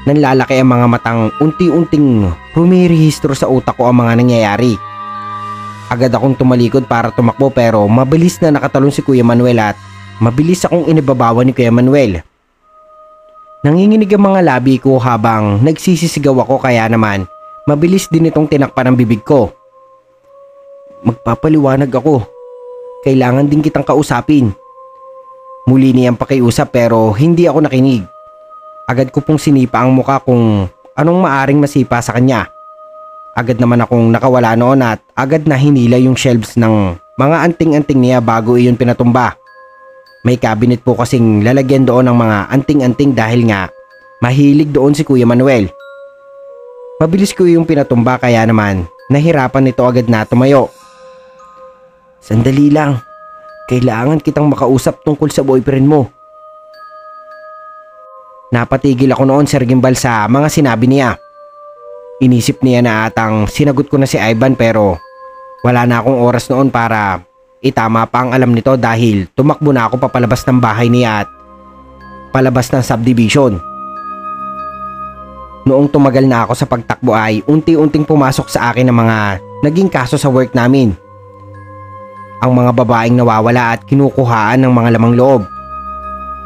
Nanlalaki ang mga matang unti-unting rumirehistro sa utak ko ang mga nangyayari. Agad akong tumalikod para tumakbo pero mabilis na nakatalon si Kuya Manuel at mabilis akong inibabawan ni Kuya Manuel. Nanginginig ang mga labi ko habang nagsisisigaw ako, kaya naman mabilis din itong tinakpan ang bibig ko. Magpapaliwanag ako. Kailangan din kitang kausapin. Muli niyang pakiusap pero hindi ako nakinig. Agad ko pong sinipa ang muka kung anong maaring masipa sa kanya. Agad naman akong nakawala noon at agad na hinila yung shelves ng mga anting-anting niya bago iyon pinatumba. May cabinet po kasing lalagyan doon ng mga anting-anting dahil nga mahilig doon si Kuya Manuel. Mabilis ko yung pinatumba kaya naman nahirapan nito agad na tumayo. Sandali lang. Kailangan kitang makausap tungkol sa boyfriend mo. Napatigil ako noon, Sir Gimbal, sa mga sinabi niya. Inisip niya na atang sinagot ko na si Ivan pero wala na akong oras noon para itama pa ang alam nito dahil tumakbo na ako papalabas ng bahay niya at palabas ng subdivision. Noong tumagal na ako sa pagtakbo ay unti-unting pumasok sa akin ang mga naging kaso sa work namin. Ang mga babaeng nawawala at kinukuhaan ng mga lamang loob.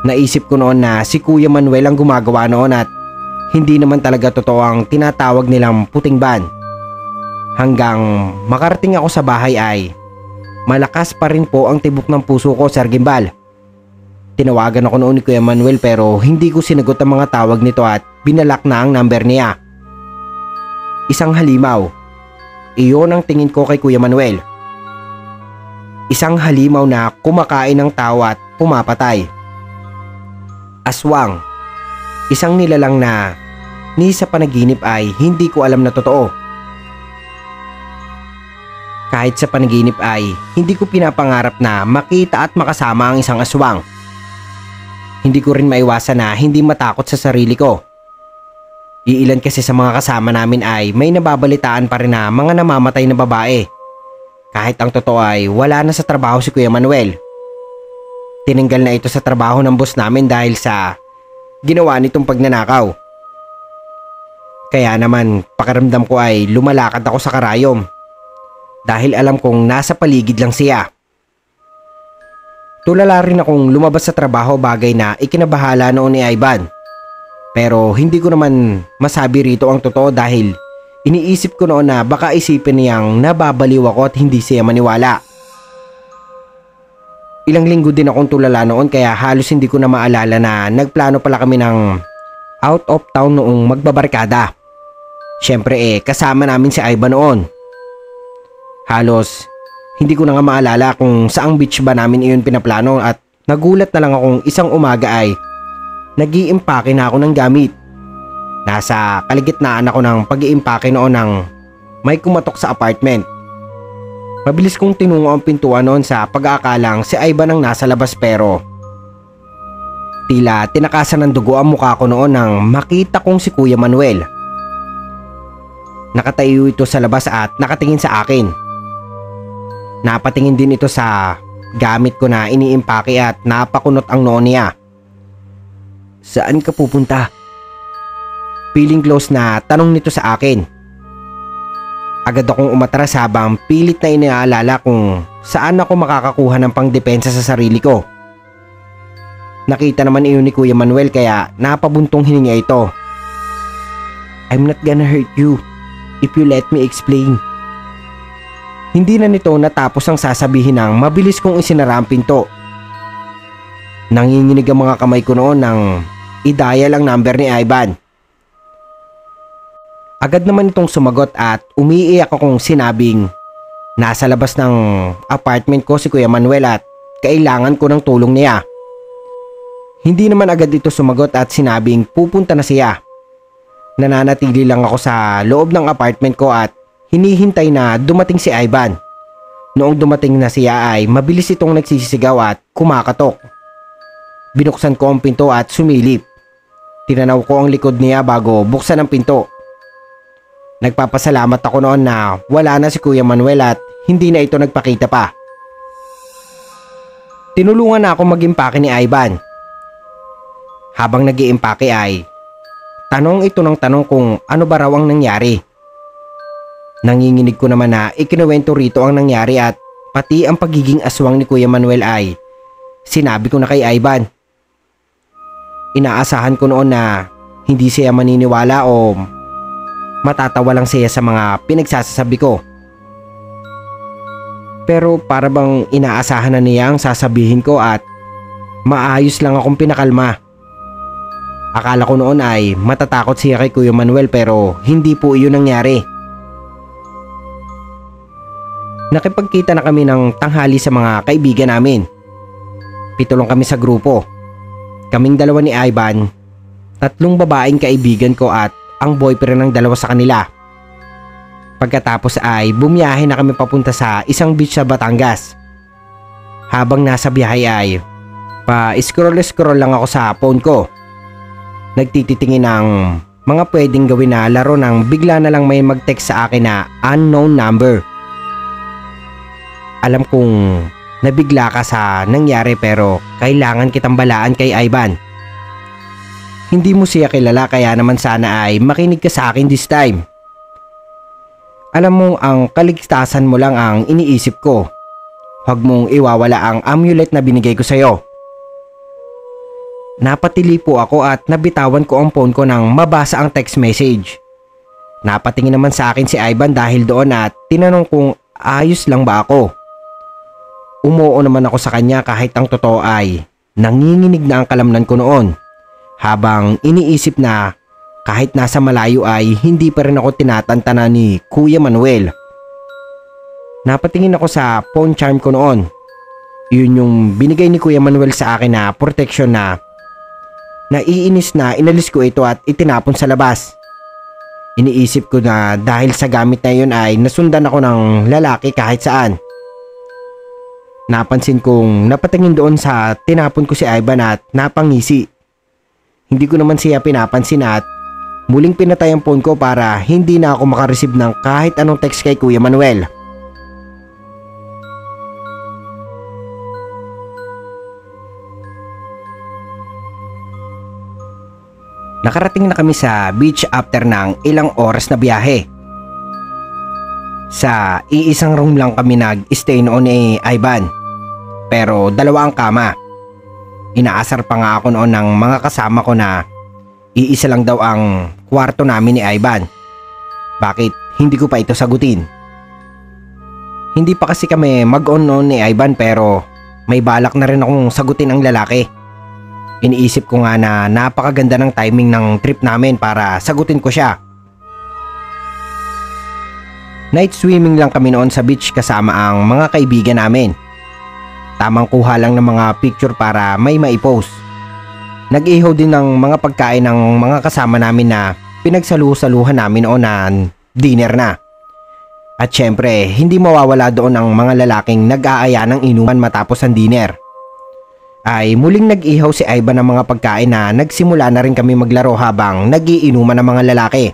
Naisip ko noon na si Kuya Manuel ang gumagawa noon at hindi naman talaga totoo ang tinatawag nilang puting ban. Hanggang makarating ako sa bahay ay malakas pa rin po ang tibok ng puso ko, Sir Gimbal. Tinawagan ako noon ni Kuya Manuel pero hindi ko sinagot ang mga tawag nito at binalak na ang number niya. Isang halimaw. Iyon ang tingin ko kay Kuya Manuel. Isang halimaw na kumakain ng tao at pumapatay. Aswang. Isang nilalang na ni sa panaginip ay hindi ko alam na totoo. Kahit sa panaginip ay hindi ko pinapangarap na makita at makasama ang isang aswang. Hindi ko rin maiwasan na hindi matakot sa sarili ko. Iilan kasi sa mga kasama namin ay may nababalitaan pa rin na mga namamatay na babae. Kahit ang totoo ay wala na sa trabaho si Kuya Manuel. Tinanggal na ito sa trabaho ng boss namin dahil sa ginawa nitong pagnanakaw. Kaya naman pakiramdam ko ay lumalakad ako sa karayom. Dahil alam kong nasa paligid lang siya. Tulala rin akong lumabas sa trabaho, bagay na ikinabahala noon ni Ivan. Pero hindi ko naman masabi rito ang totoo dahil iniisip ko noon na baka isipin niyang nababaliw ako at hindi siya maniwala. Ilang linggo din akong tulala noon kaya halos hindi ko na maalala na nagplano pala kami ng out of town noong magbabarkada. Siyempre kasama namin si Ivan noon. Halos hindi ko na nga maalala kung saang beach ba namin iyon pinaplano at nagulat na lang akong isang umaga ay nag-iimpake na ako ng gamit. Nasa kaligitnaan ako ng pag-iimpake noon ng may kumatok sa apartment. Mabilis kong tinungo ang pintuan noon sa pag-aakalang si Ivan ang nasa labas pero tila tinakasan ng dugo ang mukha ko noon nang makita kong si Kuya Manuel. Nakatayo ito sa labas at nakatingin sa akin. Napatingin din ito sa gamit ko na iniimpake at napakunot ang noo niya. Saan ka pupunta? Feeling close na tanong nito sa akin. Agad akong umatras habang pilit na inaalala kung saan ako makakakuha ng pangdepensa sa sarili ko. Nakita naman iyon ni Kuya Manuel kaya napabuntong hininga ito. I'm not gonna hurt you if you let me explain. Hindi na nito natapos ang sasabihin ng mabilis kong isinara ang pinto. Nanginginig ang mga kamay ko noon nang i-dial ang number ni Ivan. Agad naman itong sumagot at umiiyak akong sinabing nasa labas ng apartment ko si Kuya Manuel at kailangan ko ng tulong niya. Hindi naman agad ito sumagot at sinabing pupunta na siya. Nananatili lang ako sa loob ng apartment ko at hinihintay na dumating si Ivan. Noong dumating na siya ay mabilis itong nagsisisigaw at kumakatok. Binuksan ko ang pinto at sumilip. Tinanaw ko ang likod niya bago buksan ang pinto. Nagpapasalamat ako noon na wala na si Kuya Manuel at hindi na ito nagpakita pa. Tinulungan na ako mag-impake ni Ivan. Habang nag-iimpake ay tanong ito ng tanong kung ano ba raw ang nangyari. Nanginginig ko naman na ikinuwento rito ang nangyari at pati ang pagiging aswang ni Kuya Manuel ay sinabi ko na kay Ivan. Inaasahan ko noon na hindi siya maniniwala o matatawa lang siya sa mga pinagsasabi ko. Pero para bang inaasahan na niya ang sasabihin ko at maayos lang akong pinakalma. Akala ko noon ay matatakot siya kay Kuya Manuel pero hindi po iyon nangyari. Nakipagkita na kami ng tanghali sa mga kaibigan namin. 7 lang kami sa grupo. Kaming 2 ni Ivan, 3 babaeng kaibigan ko at ang boyfriend ng 2 sa kanila. Pagkatapos ay bumiyahe na kami papunta sa isang beach sa Batangas. Habang nasa biyahe ay pa-scroll lang ako sa phone ko. Nagtititingin ng mga pwedeng gawin na laro nang bigla na lang may mag-text sa akin na unknown number. Alam kong nabigla ka sa nangyari pero kailangan kitang balaan kay Ivan. Hindi mo siya kilala kaya naman sana ay makinig ka sa akin this time. Alam mo ang kaligtasan mo lang ang iniisip ko. Huwag mong iwawala ang amulet na binigay ko sa'yo. Napatili po ako at nabitawan ko ang phone ko nang mabasa ang text message. Napatingin naman sa akin si Ivan dahil doon at tinanong kung ayos lang ba ako. Umuo naman ako sa kanya kahit ang totoo ay Nanginginig na ang kalamnan ko noon habang iniisip na kahit nasa malayo ay hindi pa rin ako tinatantana ni Kuya Manuel. Napatingin ako sa phone charm ko noon. Yun yung binigay ni Kuya Manuel sa akin na protection na naiinis na inalis ko ito at itinapon sa labas. Iniisip ko na dahil sa gamit na yun ay nasundan ako ng lalaki kahit saan. Napansin kong napatingin doon sa tinapon ko si Ivan at napangisi. Hindi ko naman siya pinapansin at muling pinatay ang phone ko para hindi na ako makareceive ng kahit anong text kay Kuya Manuel. Nakarating na kami sa beach after ng ilang oras na biyahe. Sa iisang room lang kami nag-stay noon ni Ivan. Pero dalawa ang kama. Inaasar pa nga ako noon ng mga kasama ko na iisa lang daw ang kwarto namin ni Ivan. Bakit hindi ko pa ito sagutin? Hindi pa kasi kami mag-on noon ni Ivan pero may balak na rin akong sagutin ang lalaki. Iniisip ko nga na napakaganda ng timing ng trip namin para sagutin ko siya. Night swimming lang kami noon sa beach kasama ang mga kaibigan namin. Tamang kuha lang ng mga picture para may maipost. Nag-ihaw din ng mga pagkain ng mga kasama namin na pinagsalusaluhan namin noon na dinner na. At syempre, hindi mawawala doon ang mga lalaking nag-aaya ng inuman matapos ang dinner. Ay muling nag-ihaw si Ivan ng mga pagkain na nagsimula na rin kami maglaro habang nag-iinuman ng mga lalaki.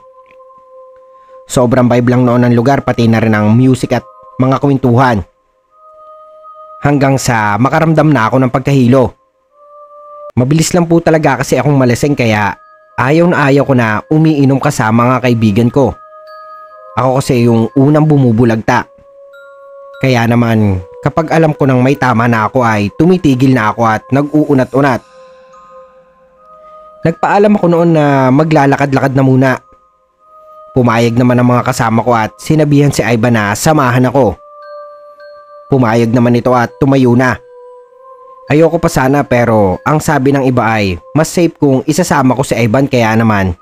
Sobrang vibe lang noon ang lugar pati na rin ang music at mga kwentuhan. Hanggang sa makaramdam na ako ng pagkahilo. Mabilis lang po talaga kasi akong malasing kaya ayaw na ayaw ko na umiinom kasama mga kaibigan ko. Ako kasi yung unang bumubulagta. Kaya naman kapag alam ko nang may tama na ako ay tumitigil na ako at nag-uunat-unat. Nagpaalam ako noon na maglalakad-lakad na muna. Pumayag naman ang mga kasama ko at sinabihan si Ivan na samahan ako. Pumayag naman ito at tumayo na. Ayoko pa sana pero ang sabi ng iba ay mas safe kung isasama ko si Ivan kaya naman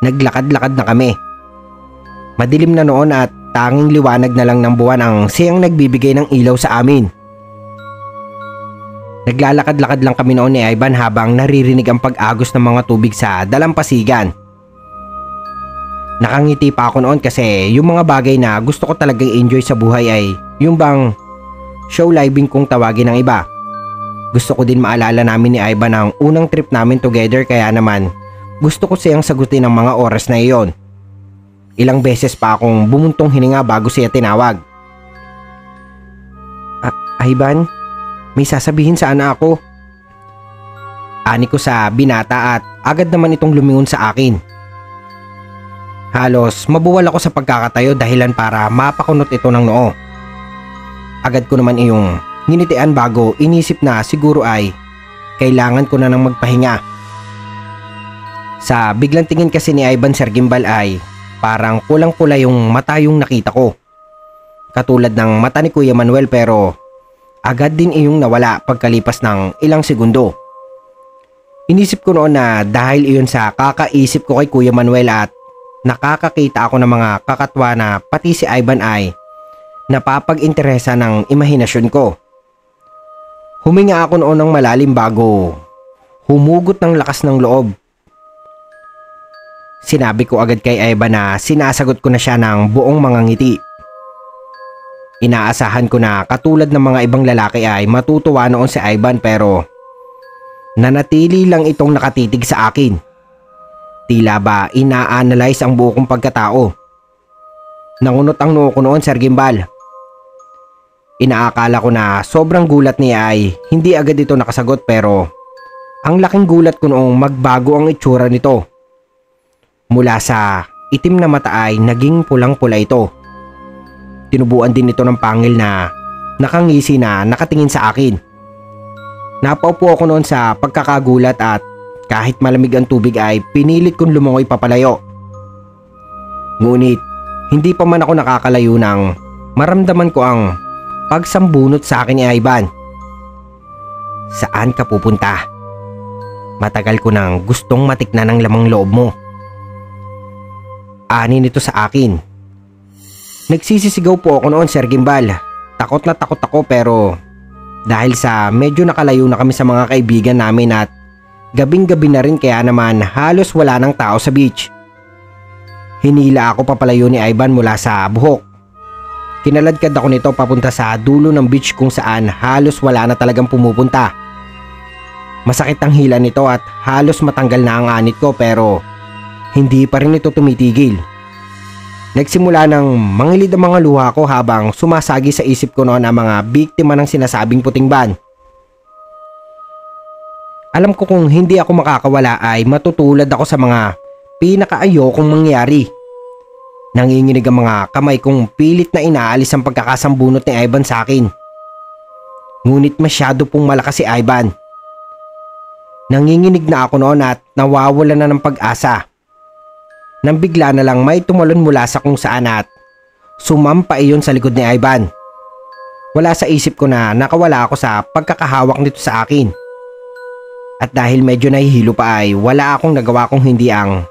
naglakad-lakad na kami. Madilim na noon at tanging liwanag na lang ng buwan ang siyang nagbibigay ng ilaw sa amin. Naglalakad-lakad lang kami noon ni Ivan habang naririnig ang pag-agos ng mga tubig sa dalampasigan. Nakangiti pa ako noon kasi yung mga bagay na gusto ko talagang enjoy sa buhay ay yung bang show living kung tawagin ng iba. Gusto ko din maalala namin ni Ivan ang unang trip namin together kaya naman gusto ko siyang sagutin ng mga oras na iyon. Ilang beses pa akong bumuntong hininga bago siya tinawag. Ivan, may sasabihin sana ako. Ani ko sa binata at agad naman itong lumingon sa akin. Halos mabuwal ako sa pagkakatayo dahilan para mapakunot ito ng noo. Agad ko naman iyong nginitian bago inisip na siguro ay kailangan ko na nang magpahinga. Sa biglang tingin kasi ni Ivan Sergimbal ay parang pulang-pula yung mata yung nakita ko. Katulad ng mata ni Kuya Manuel pero agad din iyong nawala pagkalipas ng ilang segundo. Inisip ko noon na dahil iyon sa kakaisip ko kay Kuya Manuel at nakakakita ako ng mga kakatwa na pati si Ivan ay napapag-interesa ng imahinasyon ko. Huminga ako noon ng malalim bago humugot ng lakas ng loob. Sinabi ko agad kay Ivan na sinasagot ko na siya ng buong mga ngiti. Inaasahan ko na katulad ng mga ibang lalaki ay matutuwa noon si Ivan pero nanatili lang itong nakatitig sa akin. Tila ba ina-analyze ang buo kong pagkatao. Nangunot ang noo ko noon, Sir Gimbal. Inaakala ko na sobrang gulat niya ay hindi agad ito nakasagot pero ang laking gulat ko noong magbago ang itsura nito. Mula sa itim na mata ay naging pulang-pula ito. Tinubuan din ito ng pangil na nakangisi na nakatingin sa akin. Napaupo ako noon sa pagkakagulat at kahit malamig ang tubig ay pinilit kong lumangoy papalayo. Ngunit hindi pa man ako nakakalayo nang maramdaman ko ang pagsambunot sa akin ni Ivan. Saan ka pupunta? Matagal ko nang gustong matiknan ang lamang loob mo. Ani nito sa akin. Nagsisisigaw po ako noon, Sir Gimbal. Takot na takot ako pero dahil sa medyo nakalayo na kami sa mga kaibigan namin at gabing-gabi na rin kaya naman halos wala nang tao sa beach. Hinila ako papalayo ni Ivan mula sa buhok. Kinaladkad ako nito papunta sa dulo ng beach kung saan halos wala na talagang pumupunta. Masakit ang hila nito at halos matanggal na ang anit ko pero hindi pa rin ito tumitigil. Nagsimula ng mangilid ang mga luha ko habang sumasagi sa isip ko noon ang mga biktima ng sinasabing puting ban. Alam ko kung hindi ako makakawala ay matutulad ako sa mga pinakaayokong mangyari. Nanginginig ang mga kamay kong pilit na inaalis ang pagkakasambunot ni Ivan sa akin. Ngunit masyado pong malakas si Ivan. Nanginginig na ako noon at nawawala na ng pag-asa. Nang bigla na lang may tumalon mula sa kung saan at sumampa iyon sa likod ni Ivan. Wala sa isip ko na nakawala ako sa pagkakahawak nito sa akin. At dahil medyo nahihilo pa ay wala akong nagawa kung hindi ang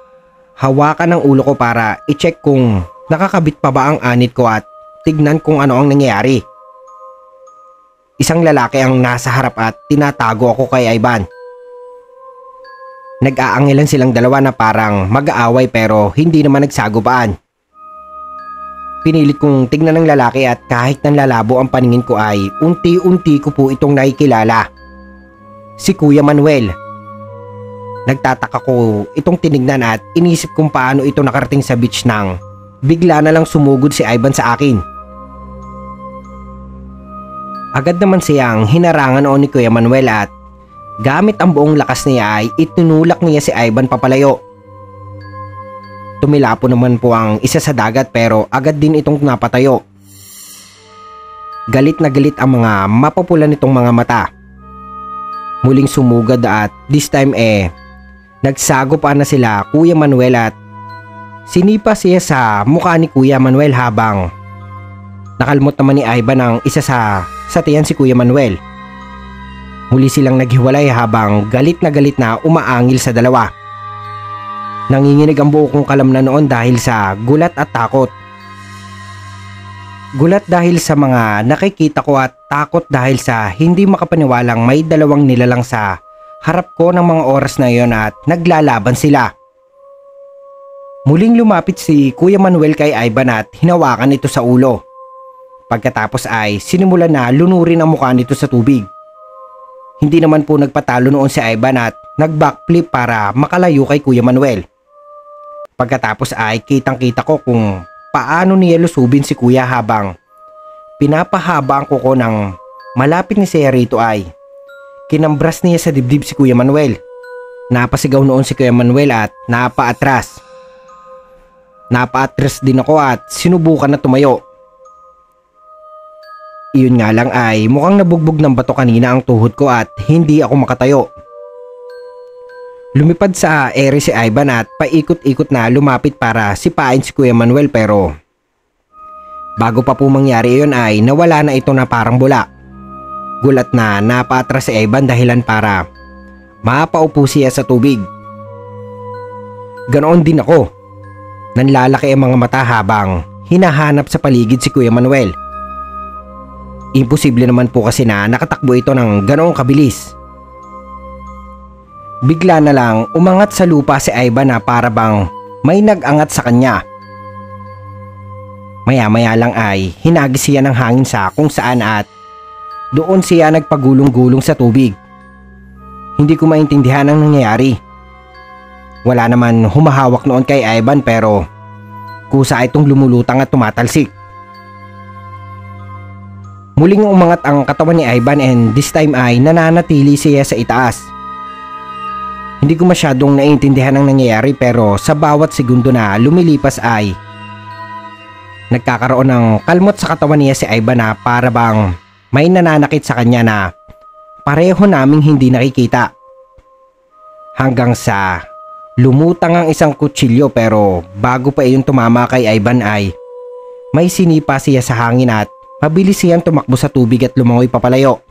hawakan ng ulo ko para i-check kung nakakabit pa ba ang anit ko at tignan kung ano ang nangyayari. Isang lalaki ang nasa harap at tinatago ako kay Ivan. Nag-aangilan silang dalawa na parang mag-aaway pero hindi naman nagsagupaan. Pinilit kong tignan ng lalaki at kahit nanlalabo ang paningin ko ay unti-unti ko po itong nakikilala. Si Kuya Manuel. Nagtataka ko itong tinignan at inisip kung paano ito nakarating sa beach nang bigla na lang sumugod si Ivan sa akin. Agad naman siyang hinarangan noon ni Kuya Manuel at gamit ang buong lakas niya ay itinulak niya si Ivan papalayo. Tumilapo naman po ang isa sa dagat pero agad din itong napatayo. Galit na galit ang mga mapupula nitong mga mata. Muling sumugad at this time nagsagupaan na sila Kuya Manuel at sinipa siya sa mukha ni Kuya Manuel habang nakalmot naman ni Ivan ang isa sa tiyan si Kuya Manuel. Muli silang naghiwalay habang galit na umaangil sa dalawa. Nanginginig ang buo kong kalamnan noon dahil sa gulat at takot. Gulat dahil sa mga nakikita ko at takot dahil sa hindi makapaniwalang may dalawang nilalang sa harap ko ng mga oras na iyon at naglalaban sila. Muling lumapit si Kuya Manuel kay Ivan at hinawakan ito sa ulo. Pagkatapos ay sinimulan na lunurin ang mukha nito sa tubig. Hindi naman po nagpatalo noon si Ivan at nag-backflip para makalayo kay Kuya Manuel. Pagkatapos ay kitang-kita ko kung paano niya lusubin si Kuya habang pinapahaba ang kuko ng malapit ni siya rito ay kinambras niya sa dibdib si Kuya Manuel. Napasigaw noon si Kuya Manuel at napaatras. Napaatras din ako at sinubukan na tumayo. Iyon nga lang ay mukhang nabugbog ng bato kanina ang tuhod ko at hindi ako makatayo. Lumipad sa ere si Ivan at paikot-ikot na lumapit para sipain si Kuya Manuel pero bago pa po mangyari iyon ay nawala na ito na parang bula. Gulat na napaatras si Ivan dahilan para mapaupo siya sa tubig. Ganoon din ako. Nanlalaki ang mga mata habang hinahanap sa paligid si Kuya Manuel. Imposible naman po kasi na nakatakbo ito ng ganoong kabilis. Bigla na lang umangat sa lupa si Ivan na para bang may nag-angat sa kanya. Maya-maya lang ay hinagis siya ng hangin sa kung saan at doon siya nagpagulong-gulong sa tubig. Hindi ko maintindihan ang nangyayari. Wala naman humahawak noon kay Ivan pero kusa itong lumulutang at tumatalsik. Muling umangat ang katawan ni Ivan and this time ay nananatili siya sa itaas. Hindi ko masyadong naiintindihan ang nangyayari pero sa bawat segundo na lumilipas ay nagkakaroon ng kalmot sa katawan niya si Ivan na para bang may nananakit sa kanya na pareho naming hindi nakikita. Hanggang sa lumutang ang isang kutsilyo pero bago pa iyon tumama kay Ivan ay may sinipa siya sa hangin at mabilis siyang tumakbo sa tubig at lumangoy papalayo.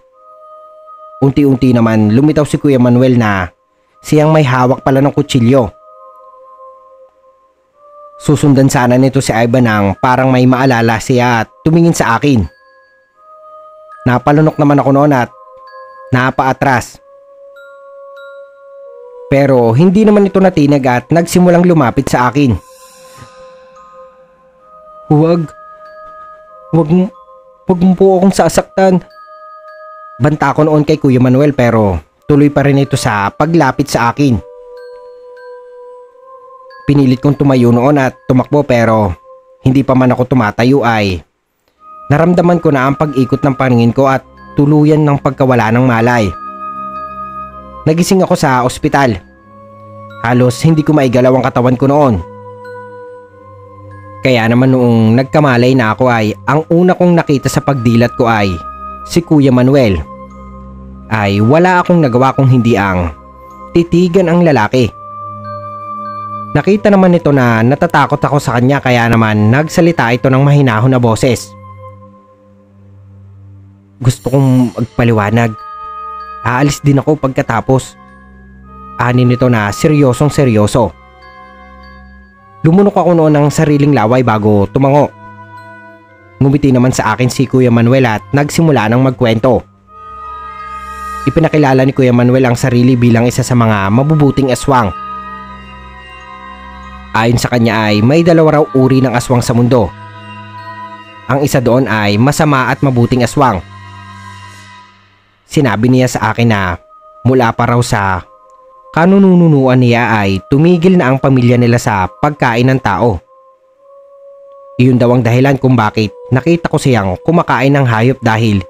unti-unti naman lumitaw si Kuya Manuel na siyang may hawak pala ng kutsilyo. Susundan sana nito si Ivan nang parang may maalala siya at tumingin sa akin. Napalunok naman ako noon at napaatras. Pero hindi naman ito natinag at nagsimulang lumapit sa akin. Huwag mo po akong sasaktan. Banta ko noon kay Kuya Manuel pero tuloy pa rin ito sa paglapit sa akin. Pinilit kong tumayo noon at tumakbo pero hindi pa man ako tumatayo ay naramdaman ko na ang pag-ikot ng paningin ko at tuluyan ng pagkawala ng malay. Nagising ako sa ospital. Halos hindi ko maigalaw ang katawan ko noon. Kaya naman noong nagkamalay na ako ay ang una kong nakita sa pagdilat ko ay si Kuya Manuel. Ay wala akong nagawa kung hindi ang titigan ang lalaki. Nakita naman nito na natatakot ako sa kanya kaya naman nagsalita ito ng mahinahon na boses. Gusto kong magpaliwanag. Aalis din ako pagkatapos. Ani nito na seryosong seryoso. Lumunok ako noon ng sariling laway bago tumango. Ngumiti naman sa akin si Kuya Manuel at nagsimula ng magkwento. Ipinakilala ni Kuya Manuel ang sarili bilang isa sa mga mabubuting aswang. Ayon sa kanya ay may dalawa raw uri ng aswang sa mundo. Ang isa doon ay masama at mabuting aswang. Sinabi niya sa akin na mula pa raw sa kanununuan niya ay tumigil na ang pamilya nila sa pagkain ng tao. Iyon daw ang dahilan kung bakit nakita ko siyang kumakain ng hayop dahil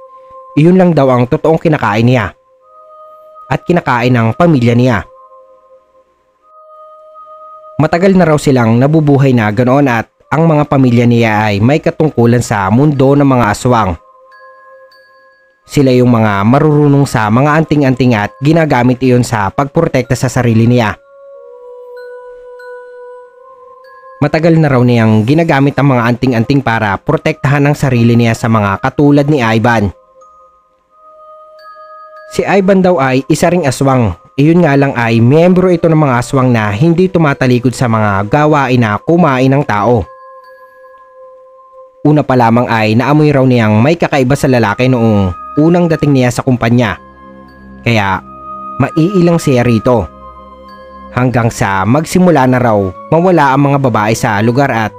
iyon lang daw ang totoong kinakain niya at kinakain ng pamilya niya. Matagal na raw silang nabubuhay na ganoon at ang mga pamilya niya ay may katungkulan sa mundo ng mga aswang. Sila yung mga marurunong sa mga anting-anting at ginagamit iyon sa pagprotekta sa sarili niya. Matagal na raw niyang ginagamit ang mga anting-anting para protektahan ang sarili niya sa mga katulad ni Ivan. Si Ivan daw ay isa ring aswang. Iyon nga lang ay miyembro ito ng mga aswang na hindi tumatalikod sa mga gawain na kumain ng tao. Una pa lamang ay naamoy raw niyang may kakaiba sa lalaki noong unang dating niya sa kumpanya. Kaya maiilang siya rito. Hanggang sa magsimula na raw mawala ang mga babae sa lugar at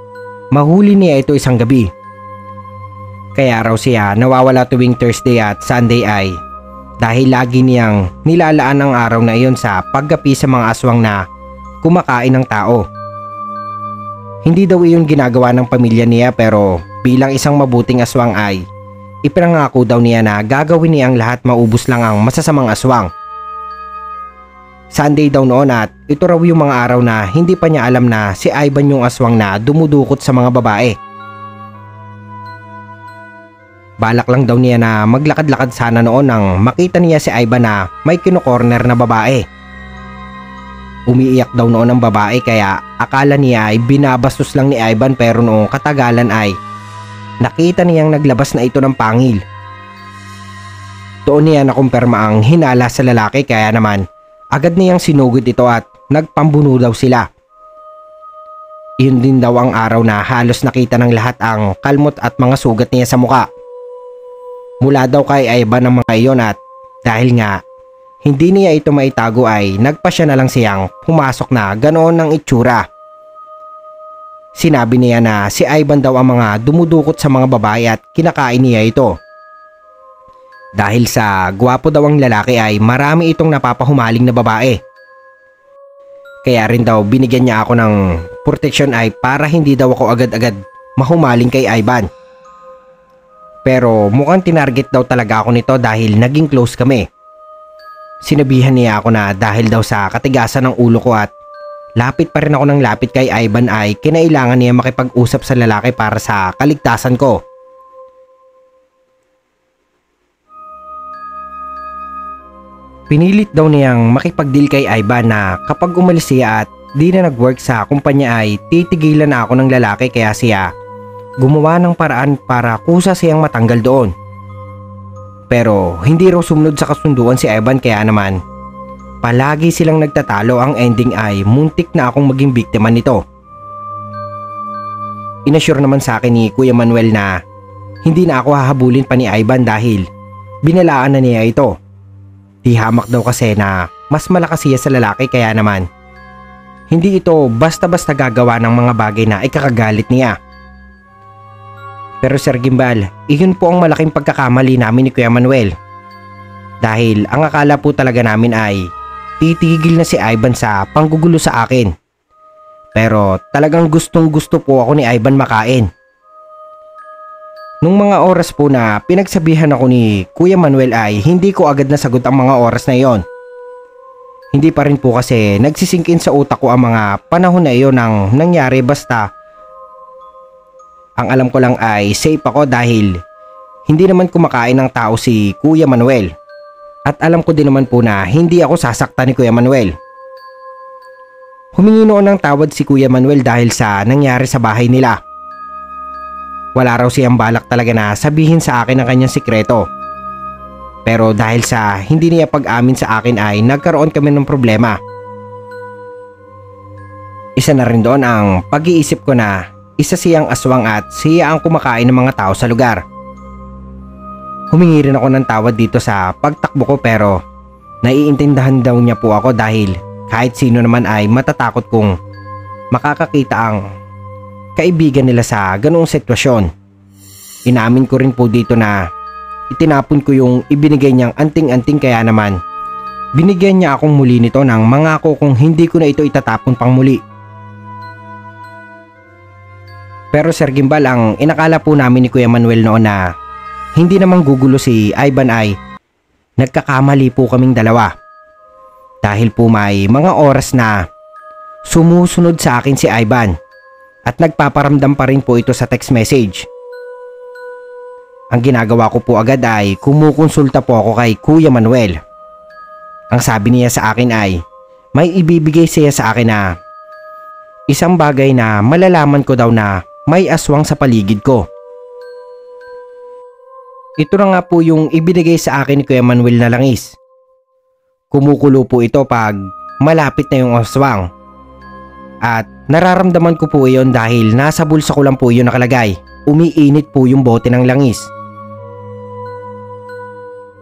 mahuli niya ito isang gabi. Kaya raw siya nawawala tuwing Thursday at Sunday ay dahil lagi niyang nilalaan ang araw na iyon sa paggapi sa mga aswang na kumakain ng tao. Hindi daw iyon ginagawa ng pamilya niya pero bilang isang mabuting aswang ay ipinangako daw niya na gagawin niya ang lahat maubos lang ang masasamang aswang. Sunday daw noon at ito raw yung mga araw na hindi pa niya alam na si Ivan yung aswang na dumudukot sa mga babae. Balak lang daw niya na maglakad-lakad sana noon nang makita niya si Ivan na may kino-corner na babae. Umiiyak daw noon ang babae kaya akala niya ay binabastos lang ni Ivan pero noong katagalan ay nakita niyang naglabas na ito ng pangil. Doon niya nakumpirma ang hinala sa lalaki kaya naman agad niyang sinugod ito at nagpambuno daw sila. Iyon din daw ang araw na halos nakita ng lahat ang kalmot at mga sugat niya sa muka. Mula daw kay Ivan ang mga iyon at dahil nga hindi niya ito maitago ay nagpasya na lang siyang pumasok na ganoon ang itsura. Sinabi niya na si Ivan daw ang mga dumudukot sa mga babae at kinakain niya ito. Dahil sa gwapo daw ang lalaki ay marami itong napapahumaling na babae. Kaya rin daw binigyan niya ako ng protection ay para hindi daw ako agad-agad mahumaling kay Ivan. Pero mukhang tinarget daw talaga ako nito dahil naging close kami. Sinabihan niya ako na dahil daw sa katigasan ng ulo ko at lapit pa rin ako ng lapit kay Ivan ay kinailangan niya makipag-usap sa lalaki para sa kaligtasan ko. Pinilit daw niyang makipag-deal kay Ivan na kapag umalis siya at di na nag-work sa kumpanya ay titigilan na ako ng lalaki kaya siya gumawa ng paraan para kusa siyang matanggal doon. Pero hindi raw sumunod sa kasunduan si Ivan kaya naman palagi silang nagtatalo. Ang ending ay muntik na akong maging biktima nito. Inassure naman sa akin ni Kuya Manuel na hindi na ako hahabulin pa ni Ivan dahil binalaan na niya ito. Di hamak daw kasi na mas malakas siya sa lalaki kaya naman hindi ito basta-basta gagawa ng mga bagay na ikakagalit niya. Pero Sir Gimbal, iyon po ang malaking pagkakamali namin ni Kuya Manuel. Dahil ang akala po talaga namin ay titigil na si Ivan sa panggugulo sa akin. Pero talagang gustong gusto po ako ni Ivan makain. Nung mga oras po na pinagsabihan ako ni Kuya Manuel ay hindi ko agad nasagot ang mga oras na iyon. Hindi pa rin po kasi nagsisingkin sa utak ko ang mga panahon na iyon ng nangyari, basta ang alam ko lang ay safe ako dahil hindi naman kumakain ng tao si Kuya Manuel. At alam ko din naman po na hindi ako sasaktan ni Kuya Manuel. Humingi noon ng tawad si Kuya Manuel dahil sa nangyari sa bahay nila. Wala raw siyang balak talaga na sabihin sa akin ang kanyang sikreto. Pero dahil sa hindi niya pag-amin sa akin ay nagkaroon kami ng problema. Isa na rin doon ang pag-iisip ko na isa siyang aswang at siya ang kumakain ng mga tao sa lugar. Humingi rin ako ng tawad dito sa pagtakbo ko pero naiintindihan daw niya po ako dahil kahit sino naman ay matatakot kung makakakita ang kaibigan nila sa ganoong sitwasyon. Inamin ko rin po dito na itinapon ko yung ibinigay niyang anting-anting kaya naman binigyan niya akong muli nito ng mangako kung hindi ko na ito itatapon pang muli. Pero Sir Gimbal, ang inakala po namin ni Kuya Manuel noon na hindi namang gugulo si Ivan ay nagkakamali po kaming dalawa. Dahil po may mga oras na sumusunod sa akin si Ivan at nagpaparamdam pa rin po ito sa text message. Ang ginagawa ko po agad ay kumukonsulta po ako kay Kuya Manuel. Ang sabi niya sa akin ay may ibibigay siya sa akin na isang bagay na malalaman ko daw na may aswang sa paligid ko. Ito na nga po yung ibinigay sa akin ni Kuya Manuel na langis. Kumukulo po ito pag malapit na yung aswang. At nararamdaman ko po iyon dahil nasa bulsa ko lang po yun nakalagay. Umiinit po yung bote ng langis.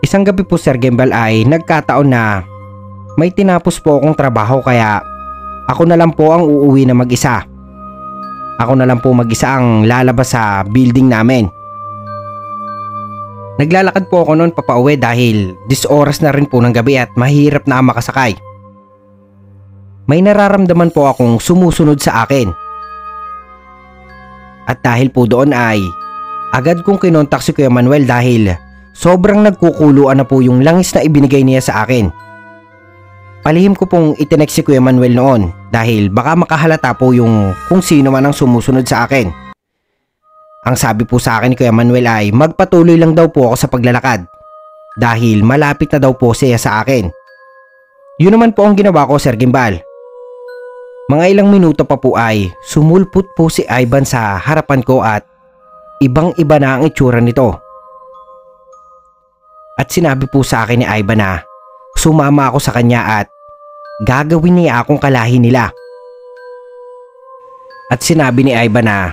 Isang gabi po Sir Gimbal ay nagkataon na may tinapos po akong trabaho kaya ako na lang po ang uuwi na mag-isa. Ako na lang po mag-isa ang lalabas sa building namin. Naglalakad po ako noon papauwi dahil 10 oras na rin po ng gabi at mahirap na makasakay. May nararamdaman po akong sumusunod sa akin. At dahil po doon ay agad kong kinontak si Kuya Manuel dahil sobrang nagkukuluan na po yung langis na ibinigay niya sa akin. Palihim ko pong itinext si Kuya Manuel noon dahil baka makahalata po yung kung sino man ang sumusunod sa akin. Ang sabi po sa akin ni Kuya Manuel ay magpatuloy lang daw po ako sa paglalakad dahil malapit na daw po siya sa akin. Yun naman po ang ginawa ko Sir Gimbal. Mga ilang minuto pa po ay sumulpot po si Ivan sa harapan ko at ibang-iba na ang itsura nito. At sinabi po sa akin ni Ivan na sumama ako sa kanya at gagawin niya akong kalahi nila. At sinabi ni Ivan na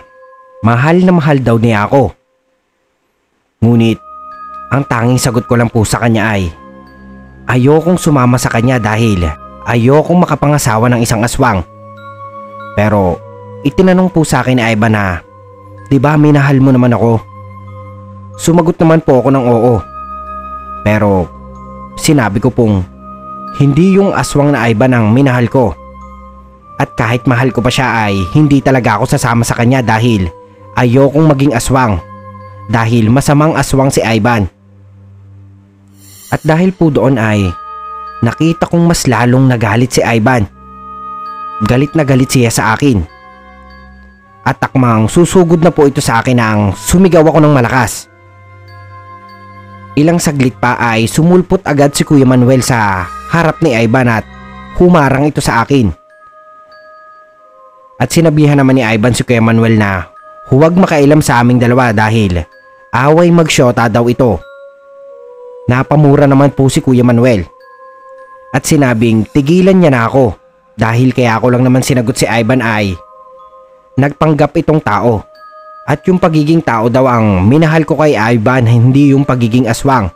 mahal na mahal daw niya ako. Ngunit ang tanging sagot ko lang po sa kanya ay ayokong sumama sa kanya dahil ayokong makapangasawa ng isang aswang. Pero itinanong po sa akin ni Ivan na diba minahal mo naman ako? Sumagot naman po ako ng oo. Pero sinabi ko pong hindi yung aswang na Ivan ang minahal ko. At kahit mahal ko pa siya ay hindi talaga ako sasama sa kanya dahil ayokong maging aswang. Dahil masamang aswang si Ivan. At dahil po doon ay nakita kong mas lalong nagalit si Ivan. Galit na galit siya sa akin. At takmang susugod na po ito sa akin nang sumigaw ako ng malakas. Ilang saglit pa ay sumulpot agad si Kuya Manuel sa harap ni Ivan at humarang ito sa akin. At sinabihan naman ni Ivan si Kuya Manuel na huwag makailam sa aming dalawa dahil away magsyota daw ito. Napamura naman po si Kuya Manuel at sinabing tigilan niya na ako dahil kaya ako lang naman sinagot si Ivan ay nagpanggap itong tao at yung pagiging tao daw ang minahal ko kay Ivan, hindi yung pagiging aswang.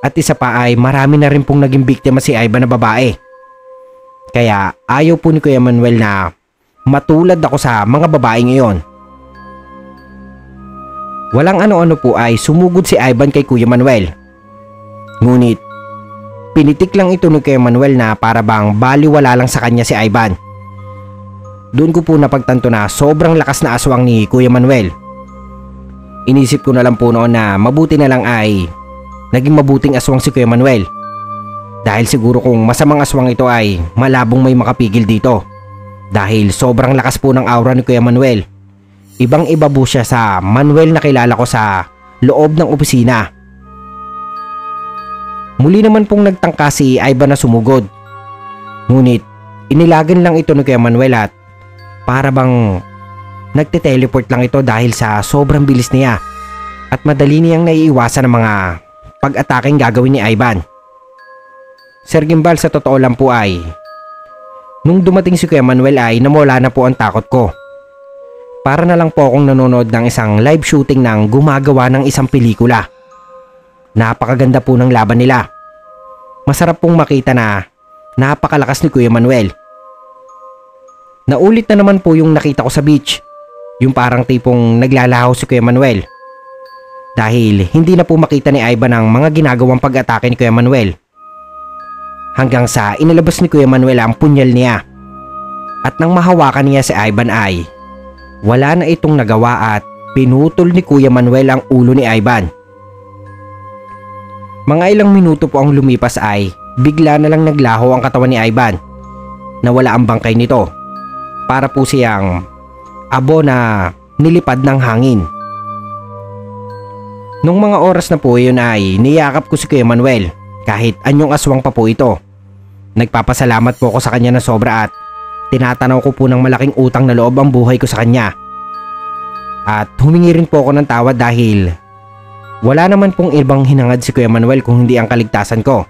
At isa pa ay marami na rin pong naging biktima si Ivan na babae. Kaya ayaw po ni Kuya Manuel na matulad ako sa mga babae ngayon. Walang ano-ano po ay sumugod si Ivan kay Kuya Manuel. Ngunit pinitik lang ito ni Kuya Manuel na para bang baliwala lang sa kanya si Ivan. Doon ko po napagtanto na sobrang lakas na aswang ni Kuya Manuel. Inisip ko na lang po noon na mabuti na lang ay naging mabuting aswang si Kuya Manuel. Dahil siguro kung masamang aswang ito ay malabong may makapigil dito. Dahil sobrang lakas po ng aura ni Kuya Manuel. Ibang iba po siya sa Manuel na kilala ko sa loob ng opisina. Muli naman pong nagtangka si Ivan na sumugod. Ngunit inilagan lang ito ni Kuya Manuel at para bang nagte-teleport lang ito dahil sa sobrang bilis niya at madali niyang naiiwasan ng mga pag-ataking gagawin ni Ivan. Sir Gimbal, sa totoo lang po ay nung dumating si Kuya Manuel ay namula na po ang takot ko. Para na lang po akong nanonood ng isang live shooting ng gumagawa ng isang pelikula. Napakaganda po ng laban nila. Masarap pong makita na napakalakas ni Kuya Manuel. Naulit na naman po yung nakita ko sa beach. Yung parang tipong naglalahaw si Kuya Manuel. Dahil hindi na po makita ni Ivan ang mga ginagawang pag-atake ni Kuya Manuel. Hanggang sa inilabas ni Kuya Manuel ang punyal niya. At nang mahawakan niya si Ivan ay wala na itong nagawa at pinutol ni Kuya Manuel ang ulo ni Ivan. Mga ilang minuto po ang lumipas ay bigla na lang naglaho ang katawan ni Ivan. Nawala ang bangkay nito. Para po siyang abo na nilipad ng hangin. Nung mga oras na po yun ay niyakap ko si Kuya Manuel kahit anyong aswang pa po ito. Nagpapasalamat po ako sa kanya na sobra at tinatanaw ko po ng malaking utang na loob ang buhay ko sa kanya. At humingi rin po ako ng tawad dahil wala naman pong ibang hinangad si Kuya Manuel kung hindi ang kaligtasan ko.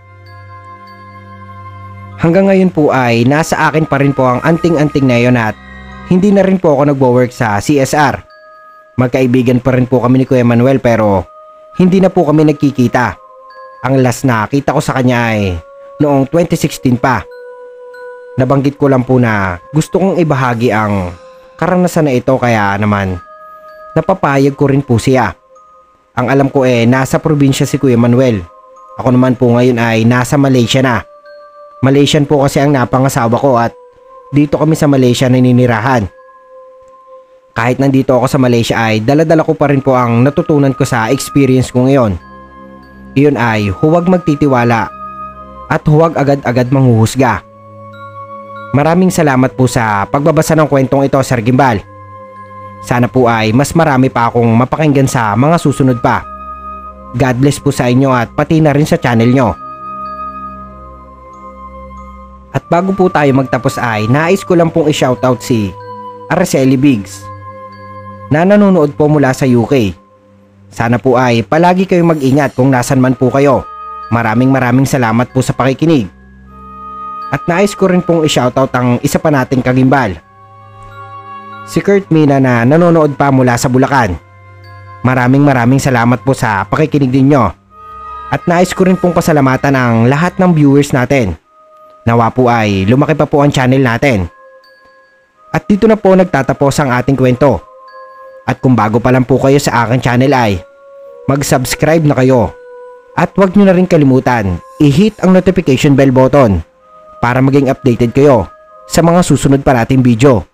Hanggang ngayon po ay nasa akin pa rin po ang anting-anting na yun at hindi na rin po ako nagwo-work sa CSR. Magkaibigan pa rin po kami ni Kuya Manuel pero hindi na po kami nagkikita. Ang last na kita ko sa kanya ay noong 2016 pa. Nabanggit ko lang po na gusto kong ibahagi ang karanasan na ito kaya naman napapayag ko rin po siya. Ang alam ko nasa probinsya si Kuya Manuel. Ako naman po ngayon ay nasa Malaysia na. Malaysian po kasi ang napangasawa ko at dito kami sa Malaysia naninirahan. Kahit nandito ako sa Malaysia ay daladala ko pa rin po ang natutunan ko sa experience ko ngayon. Iyon ay huwag magtitiwala at huwag agad-agad manghuhusga. Maraming salamat po sa pagbabasa ng kwentong ito, Sir Gimbal. Sana po ay mas marami pa akong mapakinggan sa mga susunod pa. God bless po sa inyo at pati na rin sa channel nyo. At bago po tayo magtapos ay nais ko lang pong i-shoutout si Araceli Biggs na nanonood po mula sa UK. Sana po ay palagi kayong mag-ingat kung nasan man po kayo. Maraming salamat po sa pakikinig. At nais ko rin pong i-shoutout ang isa pa nating kagimbal, si Kurt Mina na nanonood pa mula sa Bulacan. Maraming salamat po sa pakikinig ninyo. At nais ko rin pong pasalamatan ang lahat ng viewers natin. Nawa po ay lumaki pa po ang channel natin. At dito na po nagtatapos ang ating kwento. At kung bago pa lang po kayo sa aking channel ay mag-subscribe na kayo. At huwag nyo na rin kalimutan i-hit ang notification bell button para maging updated kayo sa mga susunod pa nating video.